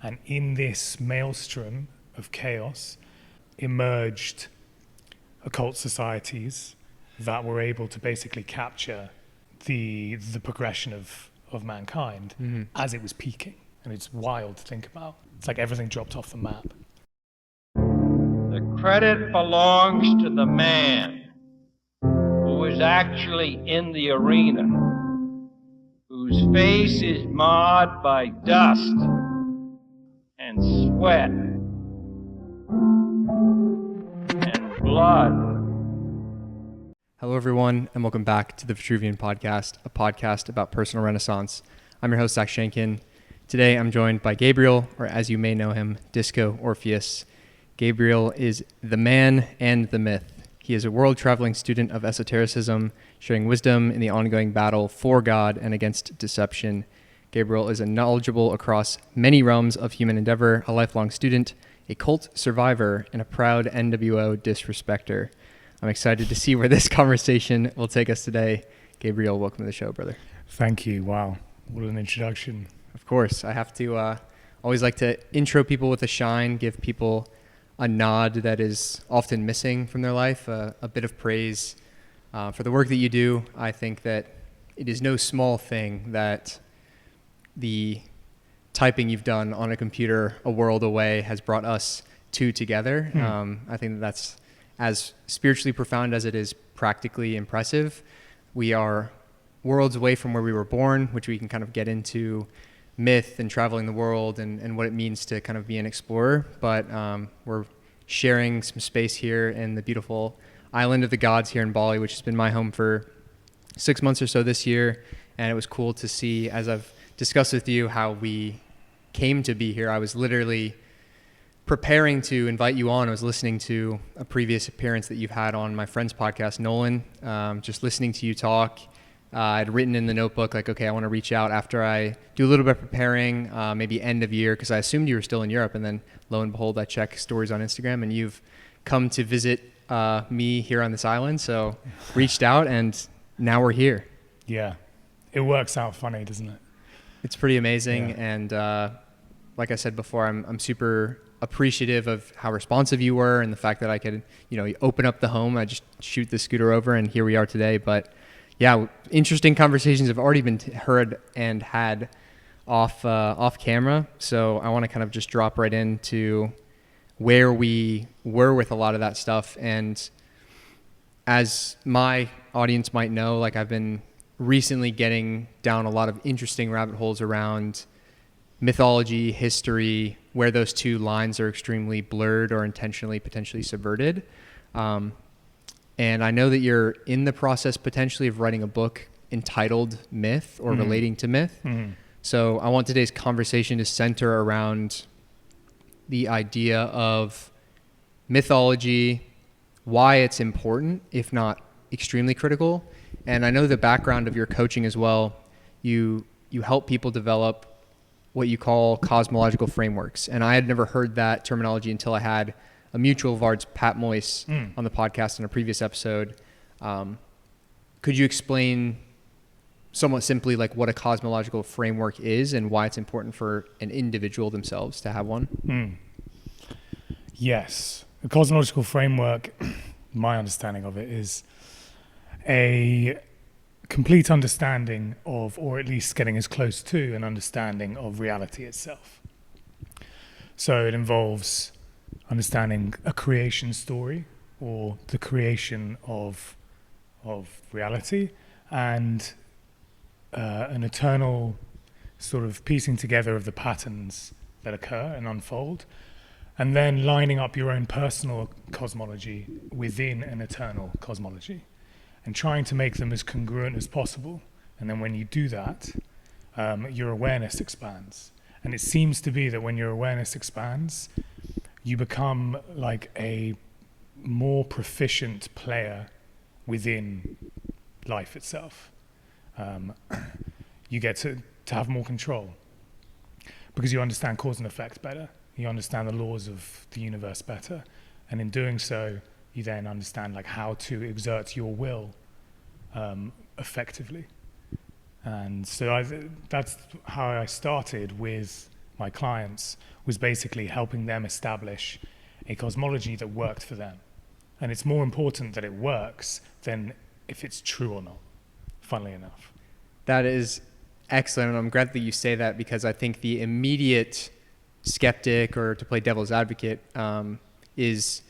And in this maelstrom of chaos emerged occult societies that were able to basically capture the progression of mankind as it was peaking. And it's wild to think about. It's like everything dropped off the map. The credit belongs to the man who is actually in the arena, whose face is marred by dust and sweat and blood. Hello, everyone, and welcome back to the Vitruvian Podcast, a podcast about personal renaissance. I'm your host, Zach Shankin. Today, I'm joined by Gabriel, or as you may know him, Disco Orpheus. Gabriel is the man and the myth. He is a world-traveling student of esotericism, sharing wisdom in the ongoing battle for God and against deception. Gabriel is a knowledgeable across many realms of human endeavor, a lifelong student, a cult survivor, and a proud NWO disrespecter. I'm excited to see where this conversation will take us today. Gabriel, welcome to the show, brother. Thank you. Wow. What an introduction. Of course. I have to always like to intro people with a shine, give people a nod that is often missing from their life, a bit of praise for the work that you do. I think that it is no small thing that the typing you've done on a computer a world away has brought us two together. I think that's as spiritually profound as it is practically impressive. We are worlds away from where we were born, which we can kind of get into myth and traveling the world and what it means to kind of be an explorer. But we're sharing some space here in the beautiful island of the gods here in Bali, which has been my home for 6 months or so this year. And it was cool to see, as I've discussed with you, how we came to be here. I was literally preparing to invite you on. I was listening to a previous appearance that you've had on my friend's podcast, Nolan, just listening to you talk. I'd written in the notebook, like, okay, I want to reach out after I do a little bit of preparing, maybe end of year, because I assumed you were still in Europe. And then lo and behold, I check stories on Instagram and you've come to visit me here on this island. So reached out and now we're here. Yeah. It works out funny, doesn't it? It's pretty amazing. Yeah. And like I said before, I'm super appreciative of how responsive you were and the fact that I could, you open up the home. I just shoot the scooter over and here we are today. But yeah, interesting conversations have already been heard and had off camera. So I want to kind of just drop right into where we were with a lot of that stuff. And as my audience might know, like I've been recently getting down a lot of interesting rabbit holes around mythology, history, where those two lines are extremely blurred or intentionally potentially subverted. And I know that you're in the process potentially of writing a book entitled Myth or relating to myth. So I want today's conversation to center around the idea of mythology, why it's important, if not extremely critical. And I know the background of your coaching as well. You help people develop what you call cosmological frameworks. And I had never heard that terminology until I had a mutual of ours, Pat Moyce, on the podcast in a previous episode. Could you explain somewhat simply like what a cosmological framework is and why it's important for an individual themselves to have one? Yes. The cosmological framework, my understanding of it, is a complete understanding of, or at least getting as close to an understanding of reality itself. So it involves understanding a creation story or the creation of reality and an eternal sort of piecing together of the patterns that occur and unfold, and then lining up your own personal cosmology within an eternal cosmology and trying to make them as congruent as possible. And then when you do that, your awareness expands. And it seems to be that when your awareness expands, you become like a more proficient player within life itself. You get to have more control because you understand cause and effect better. You understand the laws of the universe better. And in doing so, you then understand like how to exert your will effectively. And so that's how I started with my clients was basically helping them establish a cosmology that worked for them. And it's more important that it works than if it's true or not, funnily enough. That is excellent. And I'm glad that you say that, because I think the immediate skeptic, or to play devil's advocate, is,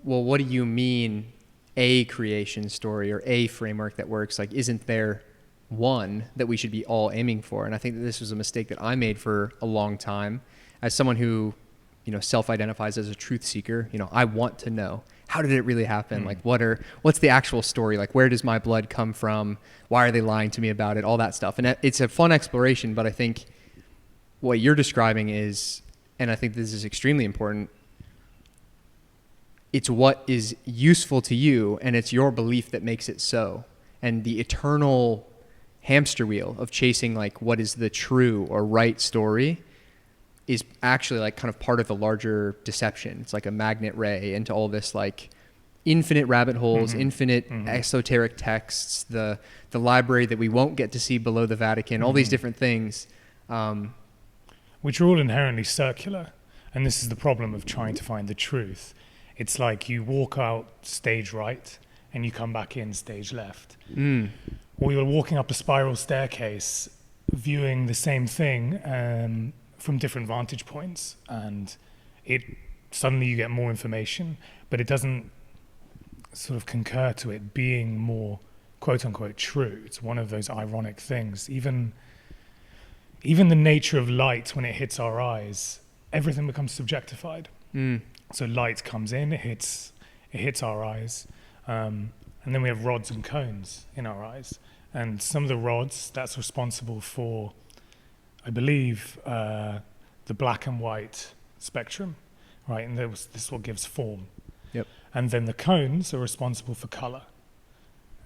well, what do you mean a creation story or a framework that works? Like, isn't there one that we should be all aiming for? And I think that this was a mistake that I made for a long time as someone who, self-identifies as a truth seeker. I want to know, how did it really happen? Like, what's the actual story? Like, where does my blood come from? Why are they lying to me about it? All that stuff. And it's a fun exploration, but I think what you're describing is, and I think this is extremely important, it's what is useful to you, and it's your belief that makes it so. And the eternal hamster wheel of chasing like what is the true or right story is actually like kind of part of the larger deception. It's like a magnet ray into all this like infinite rabbit holes, infinite esoteric texts, the library that we won't get to see below the Vatican, all these different things. Which are all inherently circular. And this is the problem of trying to find the truth. It's like you walk out stage right and you come back in stage left. Or you're walking up a spiral staircase viewing the same thing from different vantage points, and suddenly you get more information, but it doesn't sort of concur to it being more quote unquote true. It's one of those ironic things. Even the nature of light, when it hits our eyes, everything becomes subjectified. So light comes in, it hits our eyes, and then we have rods and cones in our eyes. And some of the rods, that's responsible for, I believe, the black and white spectrum, right? And this is what gives form. Yep. And then the cones are responsible for color.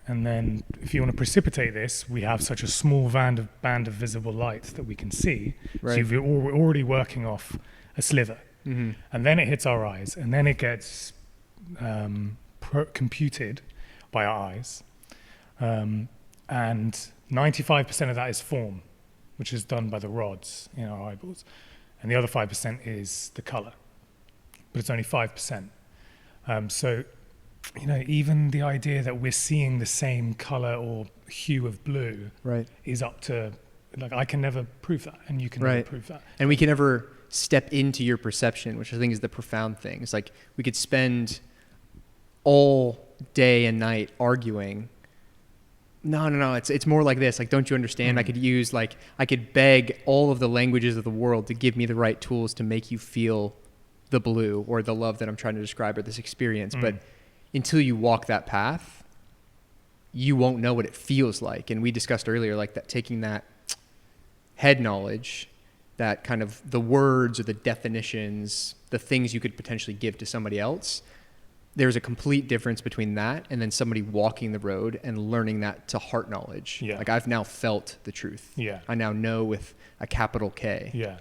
And then if you want to precipitate this, we have such a small band of visible light that we can see. Right. So we're already working off a sliver. And then it hits our eyes, and then it gets computed by our eyes. And 95% of that is form, which is done by the rods in our eyeballs. And the other 5% is the color, but it's only 5%. So, even the idea that we're seeing the same color or hue of blue is up to, like, I can never prove that, and you can never prove that. And we can never step into your perception, which I think is the profound thing. It's like we could spend all day and night arguing. No, it's more like this. Like, don't you understand? I could beg all of the languages of the world to give me the right tools to make you feel the blue or the love that I'm trying to describe, or this experience. But until you walk that path, you won't know what it feels like. And we discussed earlier, like, that taking that head knowledge, that kind of the words or the definitions, the things you could potentially give to somebody else, there's a complete difference between that and then somebody walking the road and learning that to heart knowledge. Yeah. Like, I've now felt the truth. Yeah. I now know with a capital K. Yeah.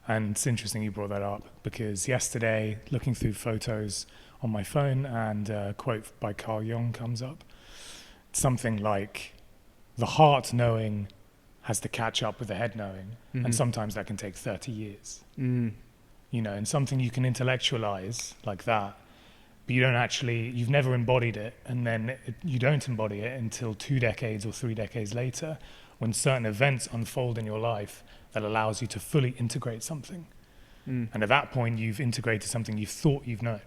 And it's interesting you brought that up, because yesterday, looking through photos on my phone, and a quote by Carl Jung comes up. It's something like, the heart knowing has to catch up with the head knowing, and sometimes that can take 30 years. And something you can intellectualize like that, but you've never embodied it, and then you don't embody it until 2 decades or 3 decades later, when certain events unfold in your life that allows you to fully integrate something. And at that point, you've integrated something you thought you've known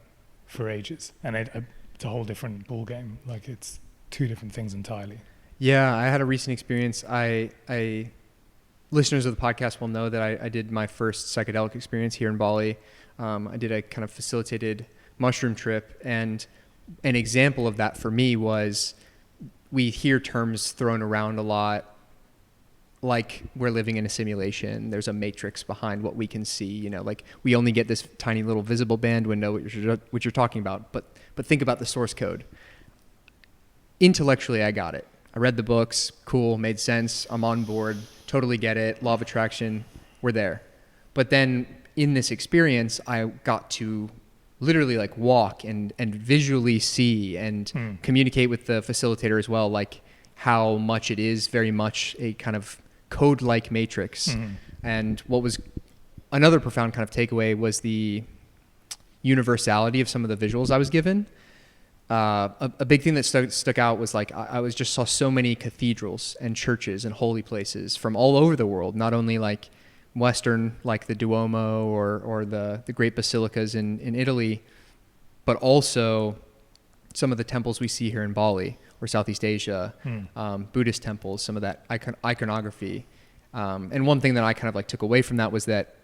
for ages, and it's a whole different ball game. Like, it's two different things entirely. Yeah, I had a recent experience. Listeners of the podcast will know that I did my first psychedelic experience here in Bali. I did a kind of facilitated mushroom trip, and an example of that for me was, we hear terms thrown around a lot, like we're living in a simulation. There's a matrix behind what we can see. Like, we only get this tiny little visible band window, which you're talking about. But think about the source code. Intellectually, I got it. I read the books, cool, made sense, I'm on board, totally get it, law of attraction, we're there. But then in this experience, I got to literally like walk and visually see and communicate with the facilitator as well, like how much it is very much a kind of code-like matrix. And what was another profound kind of takeaway was the universality of some of the visuals I was given. A big thing that stuck out was like I just saw so many cathedrals and churches and holy places from all over the world, not only like Western, like the Duomo or the great basilicas in Italy, but also some of the temples we see here in Bali or Southeast Asia, Buddhist temples, some of that iconography. And one thing that I kind of like took away from that was that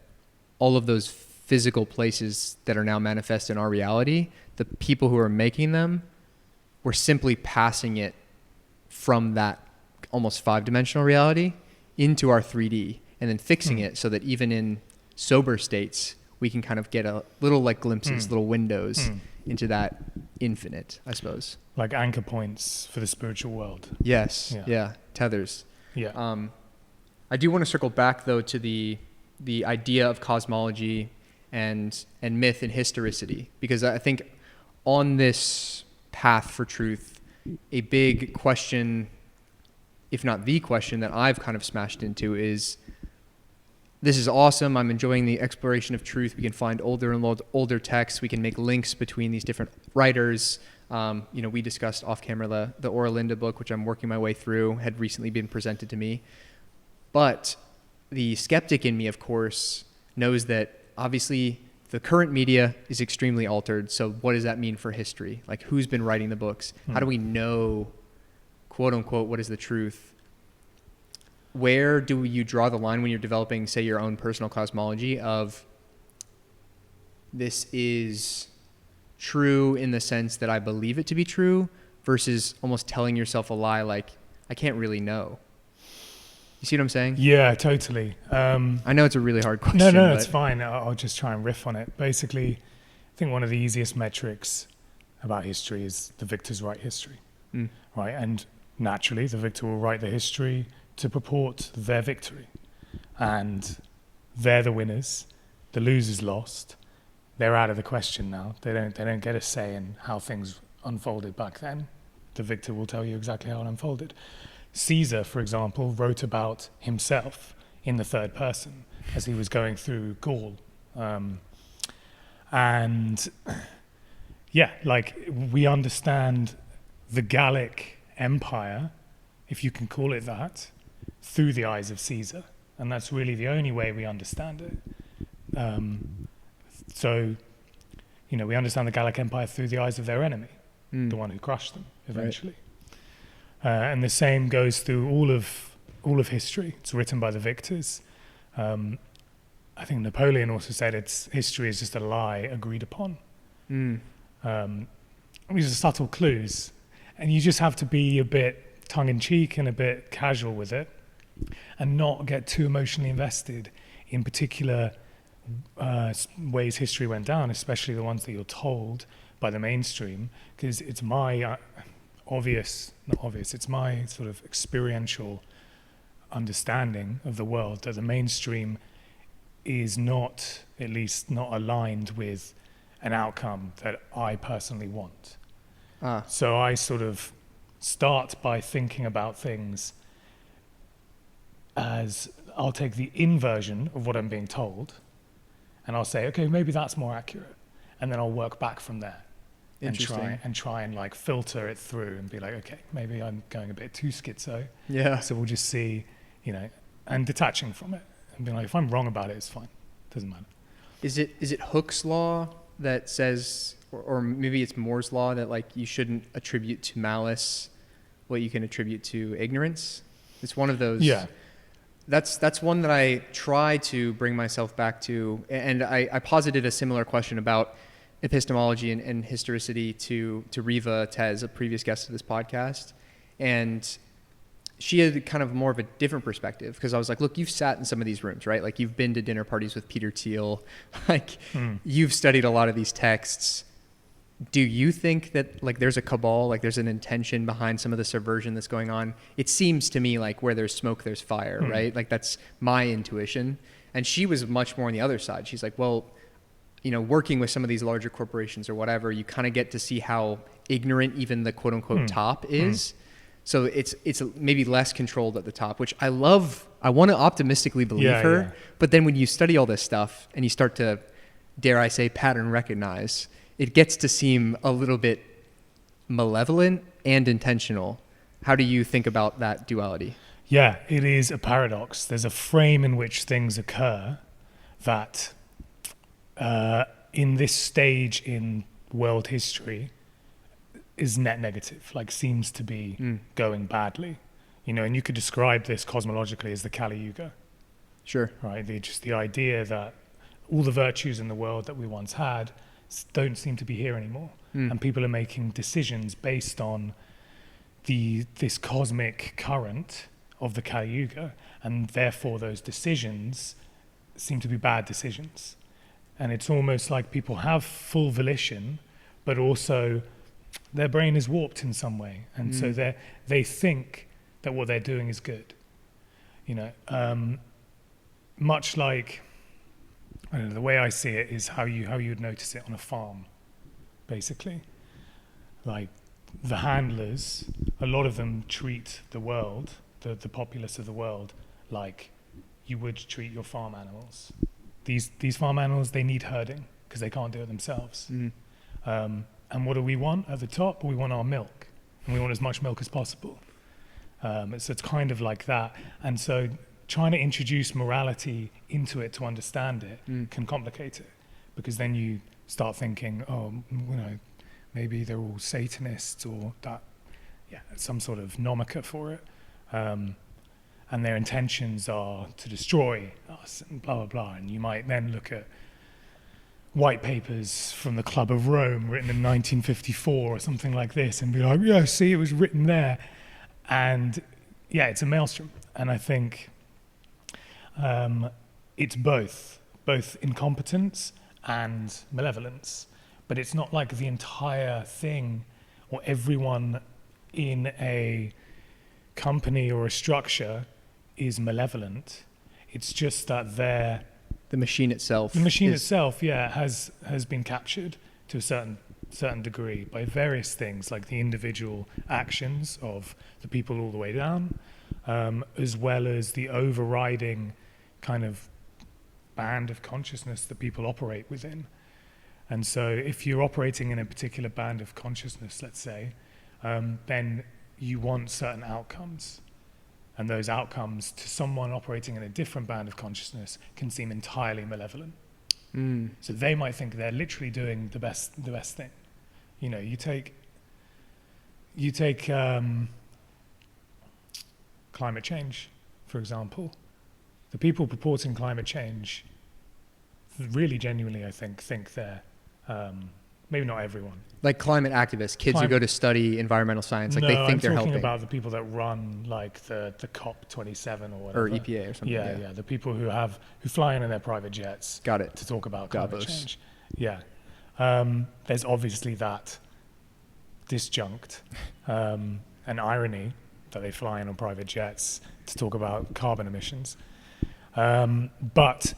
all of those physical places that are now manifest in our reality, the people who are making them were simply passing it from that almost 5-dimensional reality into our 3D and then fixing it so that even in sober states, we can kind of get a little like glimpses, little windows into that infinite, I suppose. Like anchor points for the spiritual world. Yes. Yeah. Tethers. Yeah. I do want to circle back though to the idea of cosmology and myth and historicity, because I think on this path for truth, a big question, if not the question that I've kind of smashed into is, this is awesome. I'm enjoying the exploration of truth. We can find older and older texts. We can make links between these different writers. We discussed off camera the Ora Linda book, which I'm working my way through, had recently been presented to me. But the skeptic in me, of course, knows that obviously the current media is extremely altered. So what does that mean for history? Like, who's been writing the books? How do we know, quote unquote, what is the truth? Where do you draw the line when you're developing, say, your own personal cosmology of this is true in the sense that I believe it to be true versus almost telling yourself a lie like, I can't really know? You see what I'm saying? Yeah, totally. I know it's a really hard question. No, it's fine. I'll just try and riff on it. Basically, I think one of the easiest metrics about history is the victors write history, right? And naturally, the victor will write the history to purport their victory. And they're the winners. The losers lost. They're out of the question now. They don't get a say in how things unfolded back then. The victor will tell you exactly how it unfolded. Caesar, for example, wrote about himself in the third person as he was going through Gaul. We understand the Gallic Empire, if you can call it that, through the eyes of Caesar. And that's really the only way we understand it. We understand the Gallic Empire through the eyes of their enemy, the one who crushed them eventually. Right. And the same goes through all of history. It's written by the victors. I think Napoleon also said history is just a lie agreed upon. These are subtle clues. And you just have to be a bit tongue-in-cheek and a bit casual with it and not get too emotionally invested in particular ways history went down, especially the ones that you're told by the mainstream, because it's my it's my sort of experiential understanding of the world that the mainstream is not, at least not aligned with an outcome that I personally want. So I sort of start by thinking about things as I'll take the inversion of what I'm being told and I'll say, okay, maybe that's more accurate. And then I'll work back from there. And try and like filter it through and be like, okay, maybe I'm going a bit too schizo. Yeah. So we'll just see, and detaching from it and being like, if I'm wrong about it, it's fine. Doesn't matter. Is it Hooke's law that says, or maybe it's Moore's law, that like you shouldn't attribute to malice what you can attribute to ignorance? It's one of those. Yeah. That's one that I try to bring myself back to, and I posited a similar question about epistemology and historicity to Riva Tez, a previous guest of this podcast, and she had kind of more of a different perspective, because I was like, look, you've sat in some of these rooms, right? Like you've been to dinner parties with Peter Thiel, like you've studied a lot of these texts. Do you think that like there's a cabal, like there's an intention behind some of the subversion that's going on? It seems to me like where there's smoke, there's fire, right? Like that's my intuition. And she was much more on the other side. She's like, well, working with some of these larger corporations or whatever, you kind of get to see how ignorant even the quote unquote top is. So it's maybe less controlled at the top, which I love. I want to optimistically believe her. Yeah. But then when you study all this stuff and you start to, dare I say, pattern recognize, it gets to seem a little bit malevolent and intentional. How do you think about that duality? Yeah, it is a paradox. There's a frame in which things occur that in this stage in world history is net negative, like seems to be going badly. And you could describe this cosmologically as the Kali Yuga, Sure. right? Just the idea that all the virtues in the world that we once had don't seem to be here anymore. And people are making decisions based on this cosmic current of the Kali Yuga, and therefore those decisions seem to be bad decisions. And it's almost like people have full volition, but also their brain is warped in some way, and so they think that what they're doing is good. Much like, I don't know, the way I see it is how you would notice it on a farm, basically. Like the handlers, a lot of them treat the world, the populace of the world, like you would treat your farm animals. These farm animals, they need herding because they can't do it themselves. And what do we want at the top? We want our milk, and we want as much milk as possible. So it's kind of like that. And so trying to introduce morality into it to understand it can complicate it, because then you start thinking, maybe they're all Satanists or that, some sort of nomica for it. And their intentions are to destroy us and blah, blah, blah. And you might then look at white papers from the Club of Rome written in 1954 or something like this and be like, yeah, see, it was written there. And it's a maelstrom. And I think it's both incompetence and malevolence. But it's not like the entire thing or everyone in a company or a structure is malevolent. It's just that the machine itself has been captured to a certain degree by various things, like the individual actions of the people all the way down, as well as the overriding kind of band of consciousness that people operate within. And so if you're operating in a particular band of consciousness, let's say, then you want certain outcomes. And those outcomes to someone operating in a different band of consciousness can seem entirely malevolent. So they might think they're literally doing the best thing. You take climate change, for example. The people purporting climate change really genuinely, I think they're, maybe not everyone. Like climate activists, kids who go to study environmental science, like they think they're helping. I'm talking about the people that run like the COP27 or whatever. Or EPA or something. Yeah. The people who fly in their private jets. Got it. To talk about Davos. climate change. Yeah. There's obviously that disjunct and irony that they fly in on private jets to talk about carbon emissions. But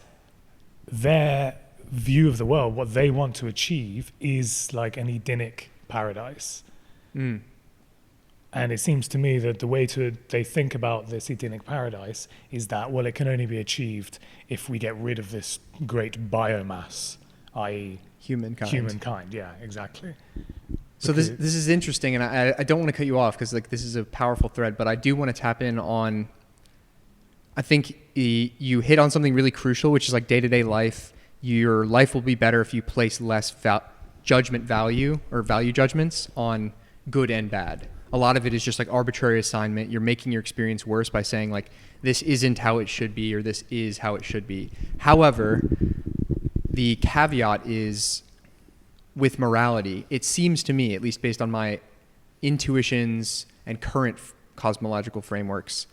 their view of the world, what they want to achieve is like an Edenic paradise. And it seems to me that the way they think about this Edenic paradise is that, well, it can only be achieved if we get rid of this great biomass, i.e. humankind. Yeah, exactly. So this is interesting, and I don't want to cut you off because like this is a powerful thread, but I do want to tap in on, I think you hit on something really crucial, which is like day-to-day life. Your life will be better if you place less value judgments on good and bad. A lot of it is just like arbitrary assignment. You're making your experience worse by saying like, this isn't how it should be, or this is how it should be. However, the caveat is with morality, it seems to me, at least based on my intuitions and current cosmological frameworks,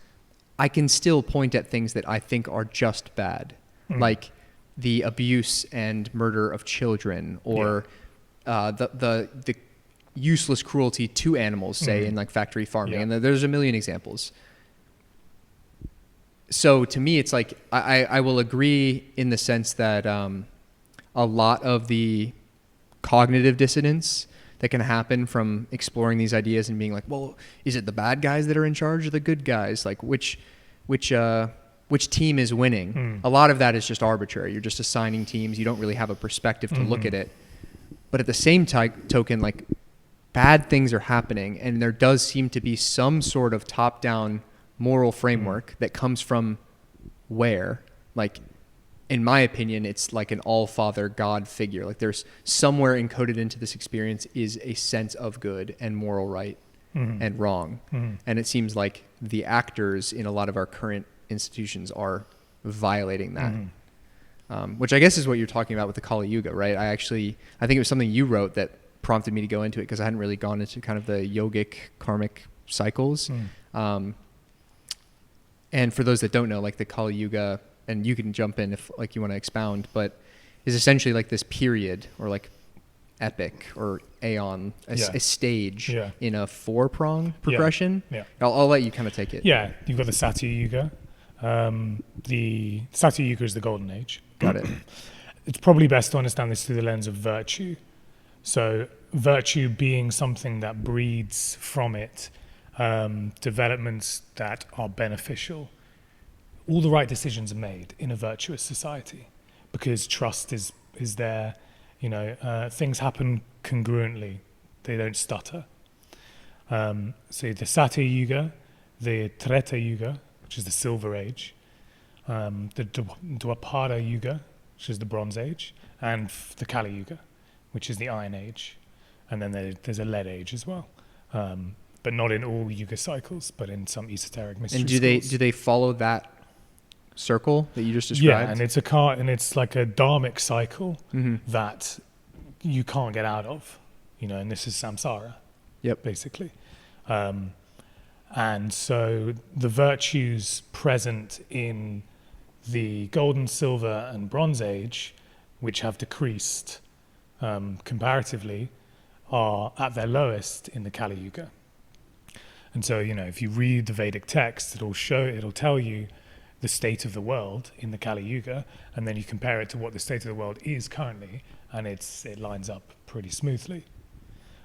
I can still point at things that I think are just bad. Like the abuse and murder of children, or the useless cruelty to animals, say in like factory farming, and there's a million examples. So to me, it's like I will agree in the sense that a lot of the cognitive dissonance that can happen from exploring these ideas and being like, well, is it the bad guys that are in charge or the good guys? Like which team is winning? A lot of that is just arbitrary. You're just assigning teams. You don't really have a perspective to look at it. But at the same token, like bad things are happening, and there does seem to be some sort of top-down moral framework that comes from where, like, in my opinion, it's like an all-father God figure. Like there's somewhere encoded into this experience is a sense of good and moral right and wrong. And it seems like the actors in a lot of our current institutions are violating that. Which I guess is what you're talking about with the Kali Yuga, right? I think it was something you wrote that prompted me to go into it because I hadn't really gone into kind of the yogic karmic cycles. And for those that don't know, like the Kali Yuga, and you can jump in if like you want to expound, but is essentially like this period or like epic or aeon, a stage in a 4-prong progression. I'll let you kind of take it. Yeah, you've got the Satya Yuga. The Satya Yuga is the golden age. Got it. It's probably best to understand this through the lens of virtue. So virtue being something that breeds from it developments that are beneficial. All the right decisions are made in a virtuous society because trust is there. Things happen congruently. They don't stutter. So the Satya Yuga, the Treta Yuga, which is the Silver Age, the Dwapara Yuga, which is the Bronze Age, and the Kali Yuga, which is the Iron Age. And then there's a Lead Age as well. But not in all Yuga cycles, but in some esoteric mystery And schools. do they follow that circle that you just described? Yeah, and it's like a dharmic cycle that you can't get out of, and this is samsara. Yep. Basically. And so the virtues present in the Golden, Silver, and Bronze Age, which have decreased comparatively, are at their lowest in the Kali Yuga. And so, if you read the Vedic text, it'll tell you the state of the world in the Kali Yuga, and then you compare it to what the state of the world is currently, and it lines up pretty smoothly.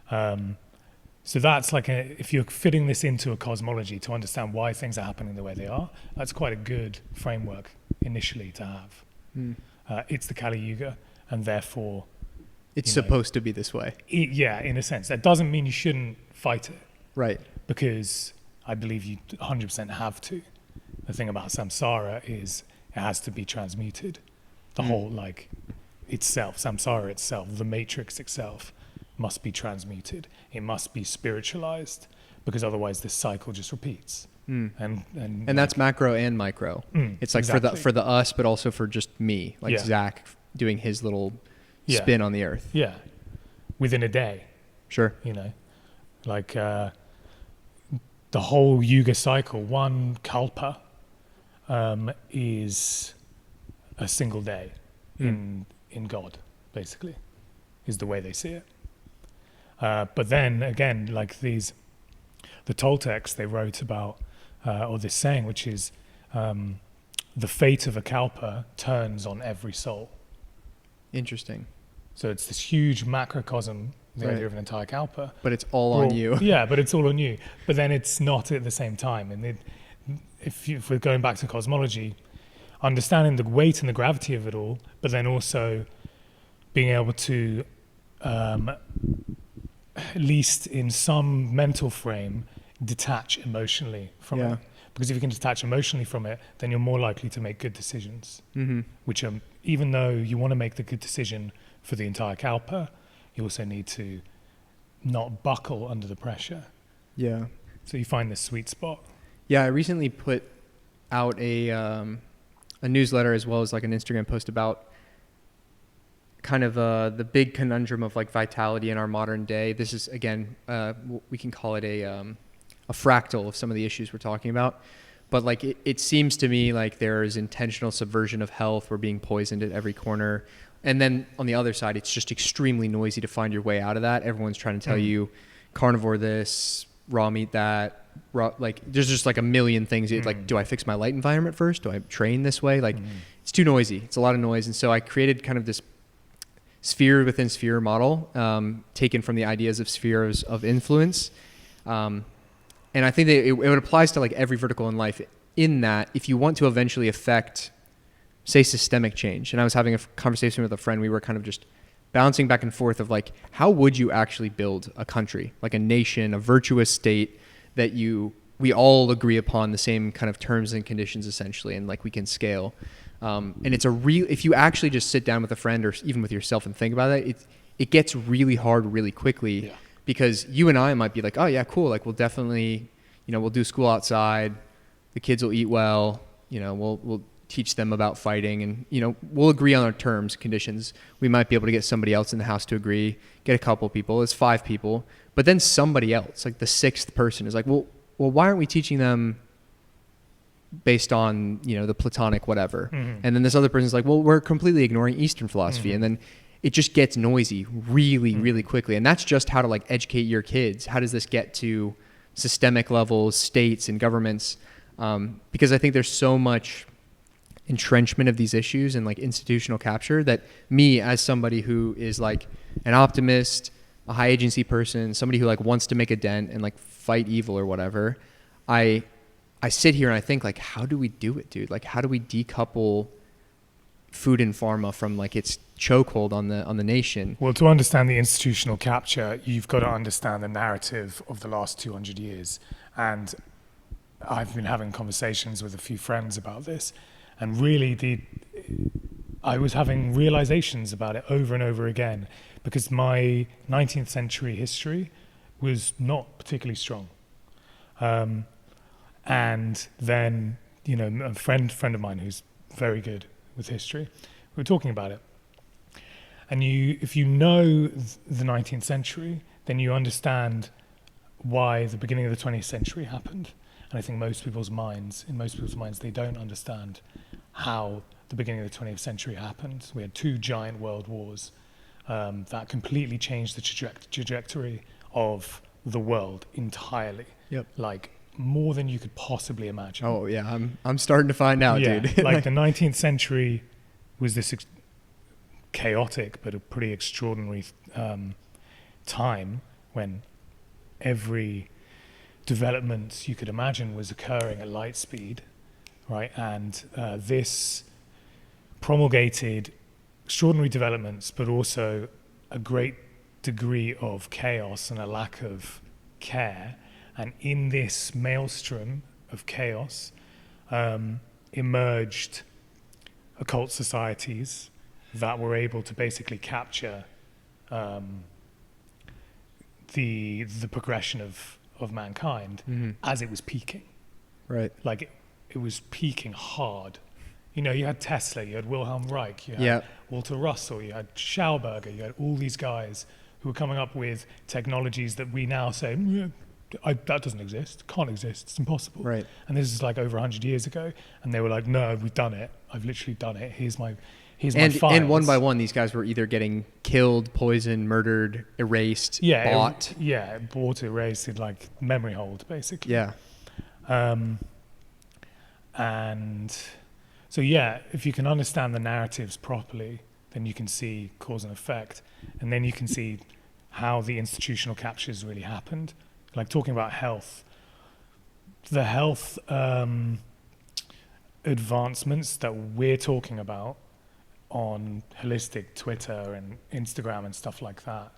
So that's like if you're fitting this into a cosmology to understand why things are happening the way they are, that's quite a good framework initially to have. It's the Kali Yuga, and therefore it's supposed to be this way. In a sense. That doesn't mean you shouldn't fight it. Right. Because I believe you 100% have to. The thing about samsara is it has to be transmuted. The whole samsara itself, the matrix itself must be transmuted. It must be spiritualized because otherwise this cycle just repeats. And that's macro and micro. It's like exactly. for the us, but also for just me, like Zach doing his little spin on the earth. Yeah. Within a day. Sure. The whole Yuga cycle, one kalpa is a single day in God, basically, is the way they see it. But then again, the Toltecs, they wrote about, or this saying, which is the fate of a kalpa turns on every soul. Interesting. So it's this huge macrocosm, the idea of an entire kalpa. But it's all on you. Yeah, but it's all on you. But then it's not at the same time. And if we're going back to cosmology, understanding the weight and the gravity of it all, but then also being able to, at least in some mental frame, detach emotionally from it. Because if you can detach emotionally from it, then you're more likely to make good decisions. Which are, even though you want to make the good decision for the entire kalpa, you also need to not buckle under the pressure. Yeah. So you find this sweet spot. Yeah, I recently put out a newsletter as well as like an Instagram post about kind of the big conundrum of like vitality in our modern day. This is, again, we can call it a fractal of some of the issues we're talking about. But like it seems to me like there is intentional subversion of health. We're being poisoned at every corner. And then on the other side, it's just extremely noisy to find your way out of that. Everyone's trying to tell you carnivore this, raw meat that, there's just like a million things. Like, do I fix my light environment first? Do I train this way? Like it's too noisy. It's a lot of noise. And so I created kind of this sphere within sphere model, taken from the ideas of spheres of influence. And I think that it applies to like every vertical in life, in that if you want to eventually affect, say, systemic change. And I was having a conversation with a friend. We were kind of just bouncing back and forth of like, how would you actually build a country, like a nation, a virtuous state that we all agree upon the same kind of terms and conditions essentially, and like we can scale. And it's if you actually just sit down with a friend or even with yourself and think about it gets really hard really quickly, because you and I might be like, oh yeah, cool. Like we'll definitely, we'll do school outside. The kids will eat well. We'll teach them about fighting, and, we'll agree on our terms, conditions. We might be able to get somebody else in the house to agree, get a couple people. It's 5 people. But then somebody else, like the 6th person is like, well, why aren't we teaching them based on, the Platonic whatever? Mm-hmm. And then this other person's like, well, we're completely ignoring Eastern philosophy. Mm-hmm. And then it just gets noisy really, really quickly. And that's just how to like educate your kids. How does this get to systemic levels, states and governments? Because I think there's so much entrenchment of these issues and like institutional capture that me, as somebody who is like an optimist, a high agency person, somebody who like wants to make a dent and like fight evil or whatever, I sit here and I think like, how do we do it, dude? Like, how do we decouple food and pharma from like its chokehold on the nation? Well, to understand the institutional capture, you've got to understand the narrative of the last 200 years. And I've been having conversations with a few friends about this, and really I was having realizations about it over and over again, because my 19th century history was not particularly strong. And then, a friend of mine who's very good with history, we were talking about it. And if you know the 19th century, then you understand why the beginning of the 20th century happened. And I think in most people's minds, they don't understand how the beginning of the 20th century happened. We had 2 giant world wars that completely changed the trajectory of the world entirely. Yep. Like more than you could possibly imagine. Oh yeah, I'm starting to find out, dude. Like the 19th century was this chaotic but a pretty extraordinary time when every development you could imagine was occurring at light speed, right? And this promulgated extraordinary developments, but also a great degree of chaos and a lack of care. And in this maelstrom of chaos emerged occult societies that were able to basically capture the progression of mankind as it was peaking. Right. Like it was peaking hard. You had Tesla, you had Wilhelm Reich, you had Walter Russell, you had Schauberger, you had all these guys who were coming up with technologies that we now say, that doesn't exist, can't exist, it's impossible. Right. And this is like over 100 years ago. And they were like, no, we've done it. I've literally done it. Here's my files. And one by one, these guys were either getting killed, poisoned, murdered, erased, bought. Bought, erased, in like memory hold, basically. Yeah. And so, if you can understand the narratives properly, then you can see cause and effect. And then you can see how the institutional captures really happened. Like talking about health. The health advancements that we're talking about on holistic Twitter and Instagram and stuff like that,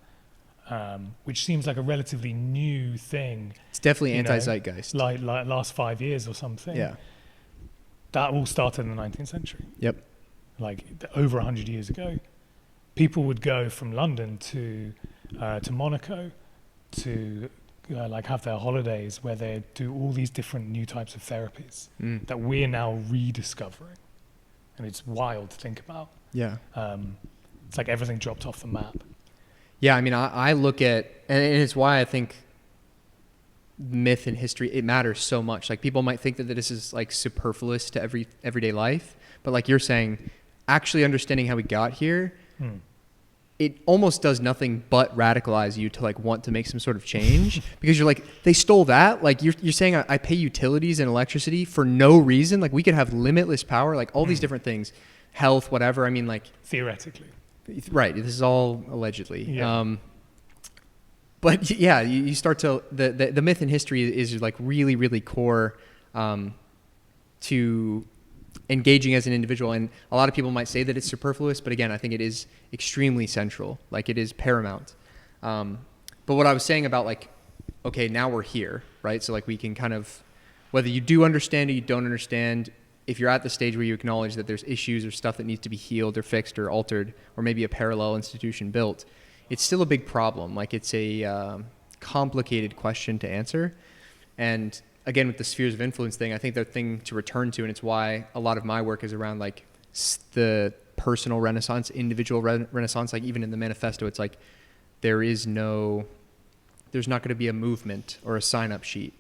which seems like a relatively new thing. It's definitely anti-zeitgeist. Like last 5 years or something. Yeah. That all started in the 19th century. Yep. Like over 100 years ago. People would go from London to Monaco to like have their holidays where they do all these different new types of therapies that we're now rediscovering. And it's wild to think about. Yeah. It's like everything dropped off the map. Yeah, I mean, I look at, and it's why I think myth and history, it matters so much. Like people might think that this is like superfluous to everyday life, but like you're saying, actually understanding how we got here, it almost does nothing but radicalize you to like want to make some sort of change because you're like, they stole that. Like you're saying I pay utilities and electricity for no reason. Like we could have limitless power, like all these different things, health, whatever. I mean, like theoretically. Right. This is all allegedly. Yeah. But yeah, you start to the myth in history is like really, really core to engaging as an individual. And a lot of people might say that it's superfluous, but again, I think it is extremely central. Like it is paramount. But what I was saying about like, okay, now we're here, right? So like we can kind of, whether you do understand or you don't understand, if you're at the stage where you acknowledge that there's issues or stuff that needs to be healed or fixed or altered, or maybe a parallel institution built, it's still a big problem. Like it's a complicated question to answer. And again, with the spheres of influence thing, I think the thing to return to, and it's why a lot of my work is around like the personal renaissance, individual renaissance. Like even in the manifesto, it's like there's not going to be a movement or a sign-up sheet.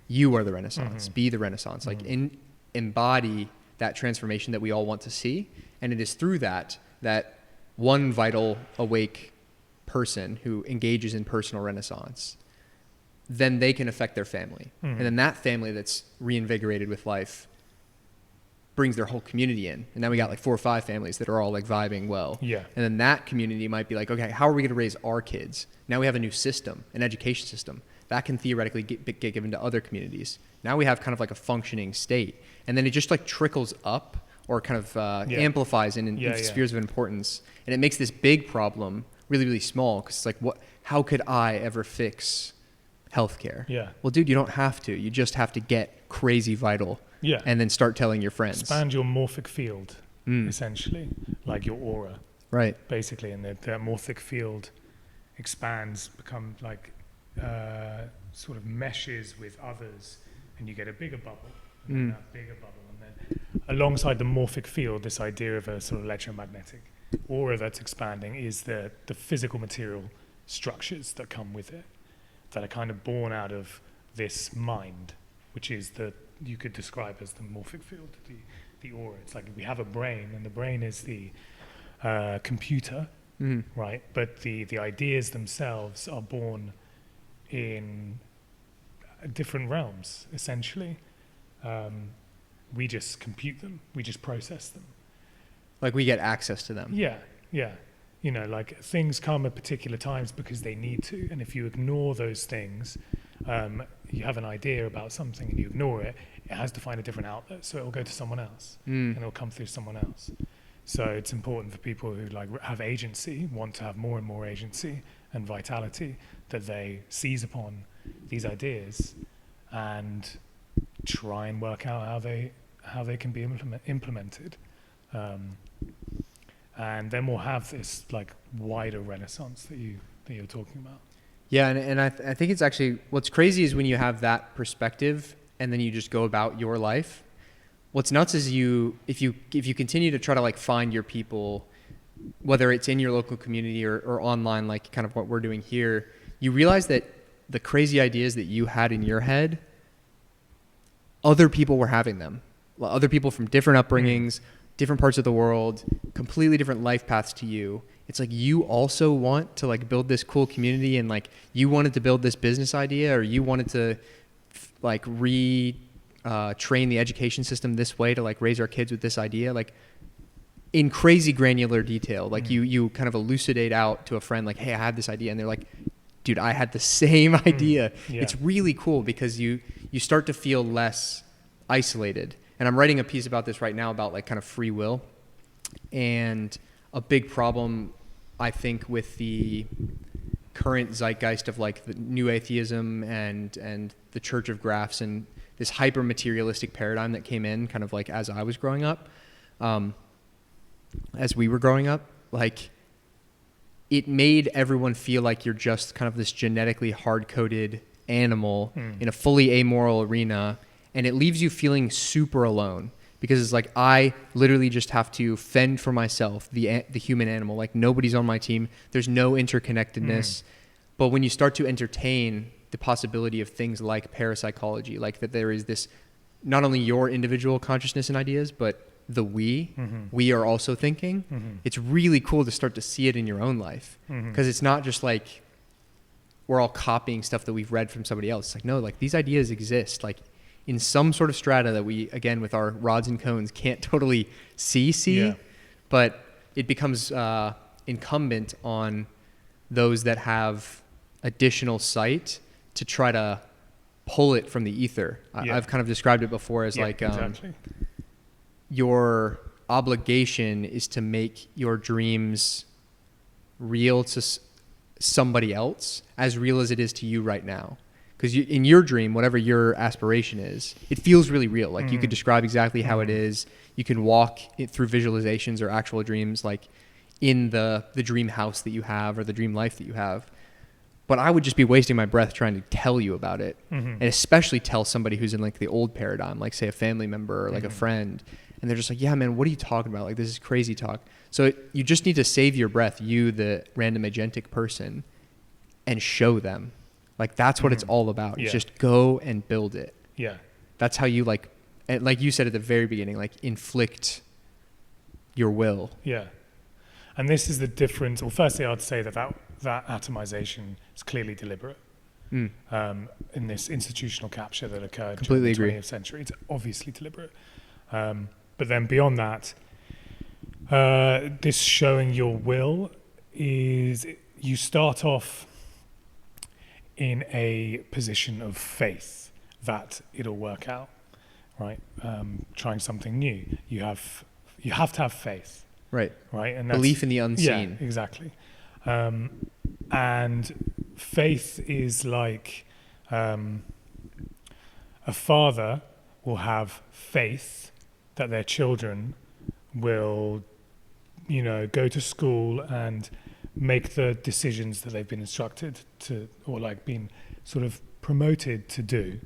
You are the renaissance. Be the renaissance. Like embody that transformation that we all want to see. And it is through that one vital, awake person who engages in personal renaissance, then they can affect their family. And then that family that's reinvigorated with life brings their whole community in. And now we got like 4 or 5 families that are all like vibing well. Yeah. And then that community might be like, okay, how are we going to raise our kids? Now we have a new system, an education system that can theoretically get given to other communities. Now we have kind of like a functioning state. And then it just like trickles up or kind of amplifies in spheres of importance. And it makes this big problem really, really small, because it's like, how could I ever fix healthcare? Yeah. Well, dude, you don't have to. You just have to get crazy vital. Yeah. And then start telling your friends. Expand your morphic field, essentially, like your aura. Right. Basically, and that morphic field expands, become like sort of meshes with others, and you get a bigger bubble, and then that bigger bubble, and then alongside the morphic field, this idea of a sort of electromagnetic aura that's expanding is the physical material structures that come with it, that are kind of born out of this mind, which is you could describe as the morphic field, the aura. It's like we have a brain, and the brain is the computer, right? But the ideas themselves are born in different realms, essentially. We just compute them, we just process them. Like we get access to them. Yeah. You know, like things come at particular times because they need to, and if you ignore those things, you have an idea about something and you ignore it, it has to find a different outlet, so it will go to someone else, and it will come through someone else. So it's important for people who like have agency, want to have more and more agency and vitality, that they seize upon these ideas and try and work out how they can be implemented. And then we'll have this like wider renaissance that you're talking about. Yeah, and I think it's actually, what's crazy is when you have that perspective and then you just go about your life. What's nuts is if you continue to try to like find your people, whether it's in your local community or online, like kind of what we're doing here, you realize that the crazy ideas that you had in your head, other people were having them. Other people from different upbringings, different parts of the world, completely different life paths to you. It's like you also want to like build this cool community, and like you wanted to build this business idea, or you wanted to like train the education system this way to like raise our kids with this idea, like in crazy granular detail. Like you kind of elucidate out to a friend like, hey, I had this idea, and they're like, dude, I had the same idea. Yeah. It's really cool because you start to feel less isolated. And I'm writing a piece about this right now about like kind of free will. And a big problem, I think, with the current zeitgeist of like the new atheism and the Church of Graphs and this hyper materialistic paradigm that came in kind of like as I was growing up, as we were growing up, like it made everyone feel like you're just kind of this genetically hard-coded animal in a fully amoral arena. And it leaves you feeling super alone, because it's like I literally just have to fend for myself, the human animal. Like nobody's on my team. There's no interconnectedness. But when you start to entertain the possibility of things like parapsychology, like that there is this, not only your individual consciousness and ideas, but the we are also thinking. It's really cool to start to see it in your own life, because it's not just like we're all copying stuff that we've read from somebody else. It's like, no, like these ideas exist. Like in some sort of strata that we, again, with our rods and cones can't totally see, but it becomes incumbent on those that have additional sight to try to pull it from the ether. I've kind of described it before as exactly. Your obligation is to make your dreams real to somebody else, as real as it is to you right now. Because in your dream, whatever your aspiration is, it feels really real. Like you could describe exactly how it is. You can walk it through visualizations or actual dreams, like in the dream house that you have or the dream life that you have. But I would just be wasting my breath trying to tell you about it, and especially tell somebody who's in like the old paradigm, like say a family member or like a friend, and they're just like, yeah, man, what are you talking about? Like, this is crazy talk. So you just need to save your breath, you, the random agentic person, and show them. Like, that's what it's all about. Yeah. Just go and build it. Yeah. That's how you like you said at the very beginning, like inflict your will. Yeah. And this is the difference. Well, firstly, I'd say that atomization is clearly deliberate. In this institutional capture that occurred Completely during the agree. 20th century. It's obviously deliberate. But then beyond that, this showing your will is you start off in a position of faith that it'll work out, right? Trying something new. You have to have faith. Right. And Belief in the unseen. Yeah, exactly. And faith is like a father will have faith that their children will, go to school and make the decisions that they've been instructed to, or like been sort of promoted to do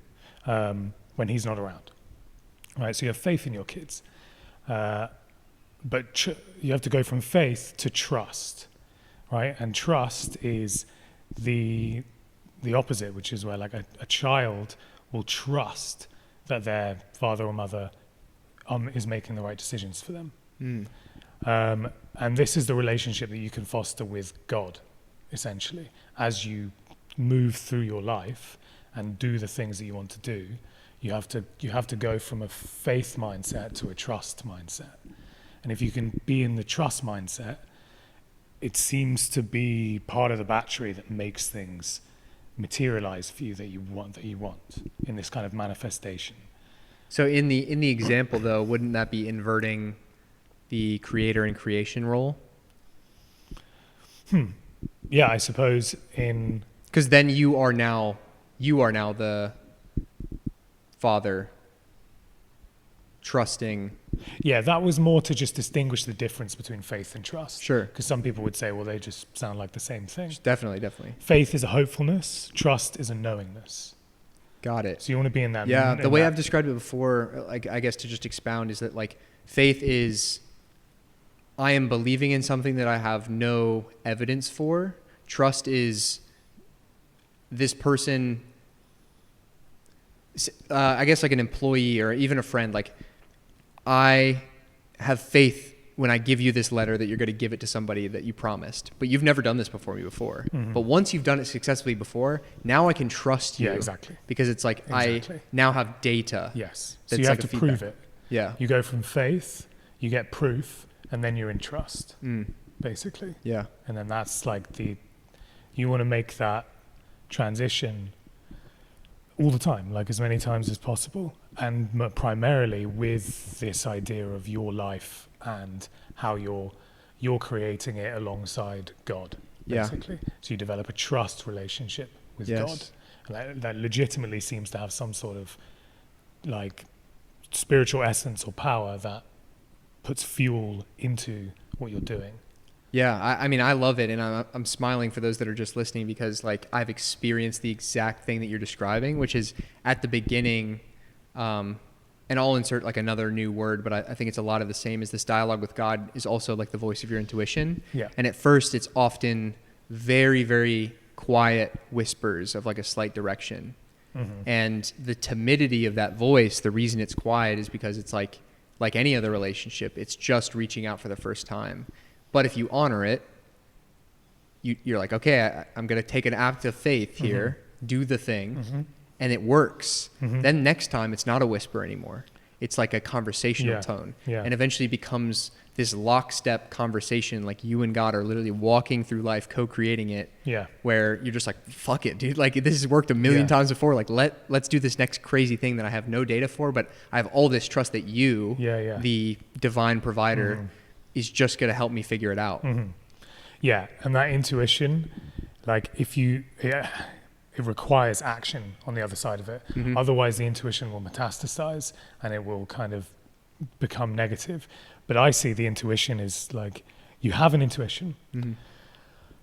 when he's not around. Right. So you have faith in your kids. But you have to go from faith to trust, right? And trust is the opposite, which is where like a child will trust that their father or mother is making the right decisions for them. And this is the relationship that you can foster with God, essentially. As you move through your life and do the things that you want to do, you have to go from a faith mindset to a trust mindset. And if you can be in the trust mindset, it seems to be part of the battery that makes things materialize for you that you want in this kind of manifestation. So in the example though, wouldn't that be inverting the creator and creation role? Yeah, I suppose because then you are now the father trusting. Yeah, that was more to just distinguish the difference between faith and trust. Sure. Because some people would say, well, they just sound like the same thing. Definitely. Faith is a hopefulness. Trust is a knowingness. Got it. So you want to be in that. Yeah, the way I've described it before, like I guess to just expound, is that like faith is I am believing in something that I have no evidence for. Trust is this person, I guess like an employee or even a friend, like I have faith when I give you this letter that you're going to give it to somebody that you promised, but you've never done this before me before. But once you've done it successfully before, now I can trust you. Yeah, exactly. Because it's like I now have data. Yes. So that's you have like to a prove feedback. it. Yeah. You go from faith, you get proof, and then you're in trust, basically. Yeah. And then that's like you want to make that transition all the time, like as many times as possible, and primarily with this idea of your life and how you're creating it alongside God, basically. Yeah. So you develop a trust relationship with God, and that legitimately seems to have some sort of like spiritual essence or power that puts fuel into what you're doing. Yeah, I mean, I love it, and I'm smiling for those that are just listening because, like, I've experienced the exact thing that you're describing, which is at the beginning, and I'll insert, like, another new word, but I think it's a lot of the same, is this dialogue with God is also, like, the voice of your intuition. Yeah. And at first, it's often very, very quiet whispers of, like, a slight direction. And the timidity of that voice, the reason it's quiet is because it's, like any other relationship, it's just reaching out for the first time. But if you honor it, you're like, okay, I'm going to take an act of faith here, do the thing, and it works. Then next time, it's not a whisper anymore. it's like a conversational tone. And eventually becomes this lockstep conversation, like you and God are literally walking through life, co-creating it, where you're just like, fuck it, dude. Like this has worked a million times before. Like let's do this next crazy thing that I have no data for, but I have all this trust that you, the divine provider, is just going to help me figure it out. Yeah. And that intuition, like if you, it requires action on the other side of it. Otherwise the intuition will metastasize and it will kind of become negative. But I see the intuition is like, you have an intuition,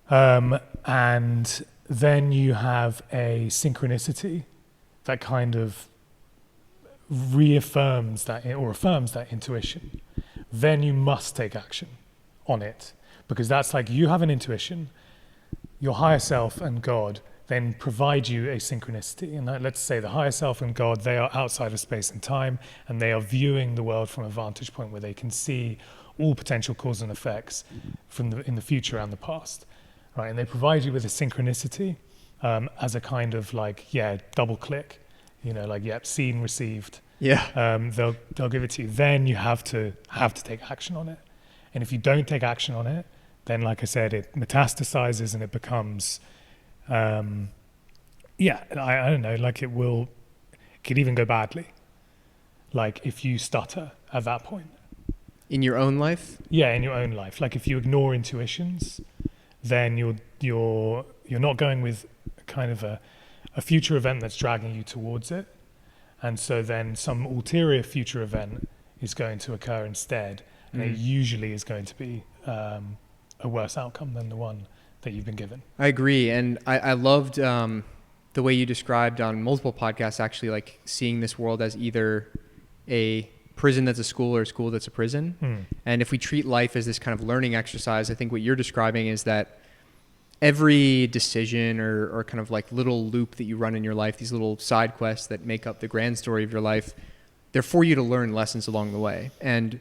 and then you have a synchronicity that kind of reaffirms that or affirms that intuition. Then you must take action on it, because that's like, you have an intuition, your higher self and God then provide you a synchronicity. And let's say the higher self and God, they are outside of space and time, and they are viewing the world from a vantage point where they can see all potential cause and effects in the future and the past, right? And they provide you with a synchronicity as a kind of like, double click, like, seen, received. They'll give it to you. Then you have to take action on it. And if you don't take action on it, then like I said, it metastasizes and it becomes, I don't know, like it could even go badly. Like if you stutter at that point. In your own life? Yeah, in your own life. Like if you ignore intuitions, then you're not going with kind of a future event that's dragging you towards it. And so then some ulterior future event is going to occur instead. And it usually is going to be a worse outcome than the one that you've been given. I agree. And I loved the way you described on multiple podcasts, actually, like seeing this world as either a prison that's a school or a school that's a prison. And if we treat life as this kind of learning exercise, I think what you're describing is that every decision or kind of like little loop that you run in your life, these little side quests that make up the grand story of your life, they're for you to learn lessons along the way. And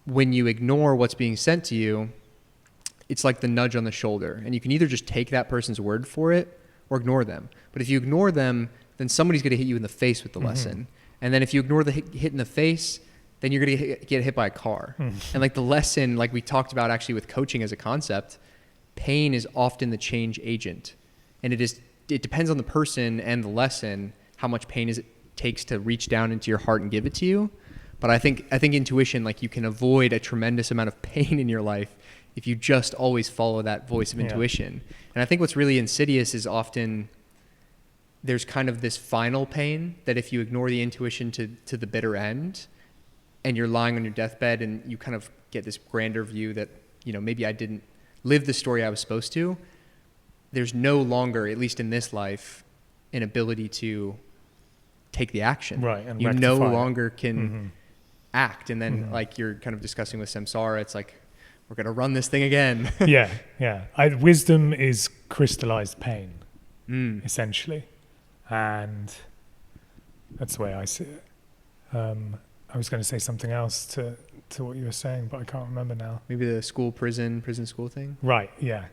when you ignore what's being sent to you, it's like the nudge on the shoulder, and you can either just take that person's word for it or ignore them. But if you ignore them, then somebody's going to hit you in the face with the lesson. And then if you ignore the hit in the face, then you're going to get hit by a car. And like the lesson, like we talked about actually with coaching as a concept, pain is often the change agent. And it depends on the person and the lesson, how much pain it takes to reach down into your heart and give it to you. But I think intuition, like you can avoid a tremendous amount of pain in your life if you just always follow that voice of intuition. And I think what's really insidious is often there's kind of this final pain that if you ignore the intuition to the bitter end and you're lying on your deathbed and you kind of get this grander view that, maybe I didn't live the story I was supposed to, there's no longer, at least in this life, an ability to take the action. Right. And you no longer can act. And then like you're kind of discussing with samsara, it's like, we're going to run this thing again. Wisdom is crystallized pain, essentially. And that's the way I see it. I was going to say something else to what you were saying, but I can't remember now. Maybe the prison school thing? Right, yeah.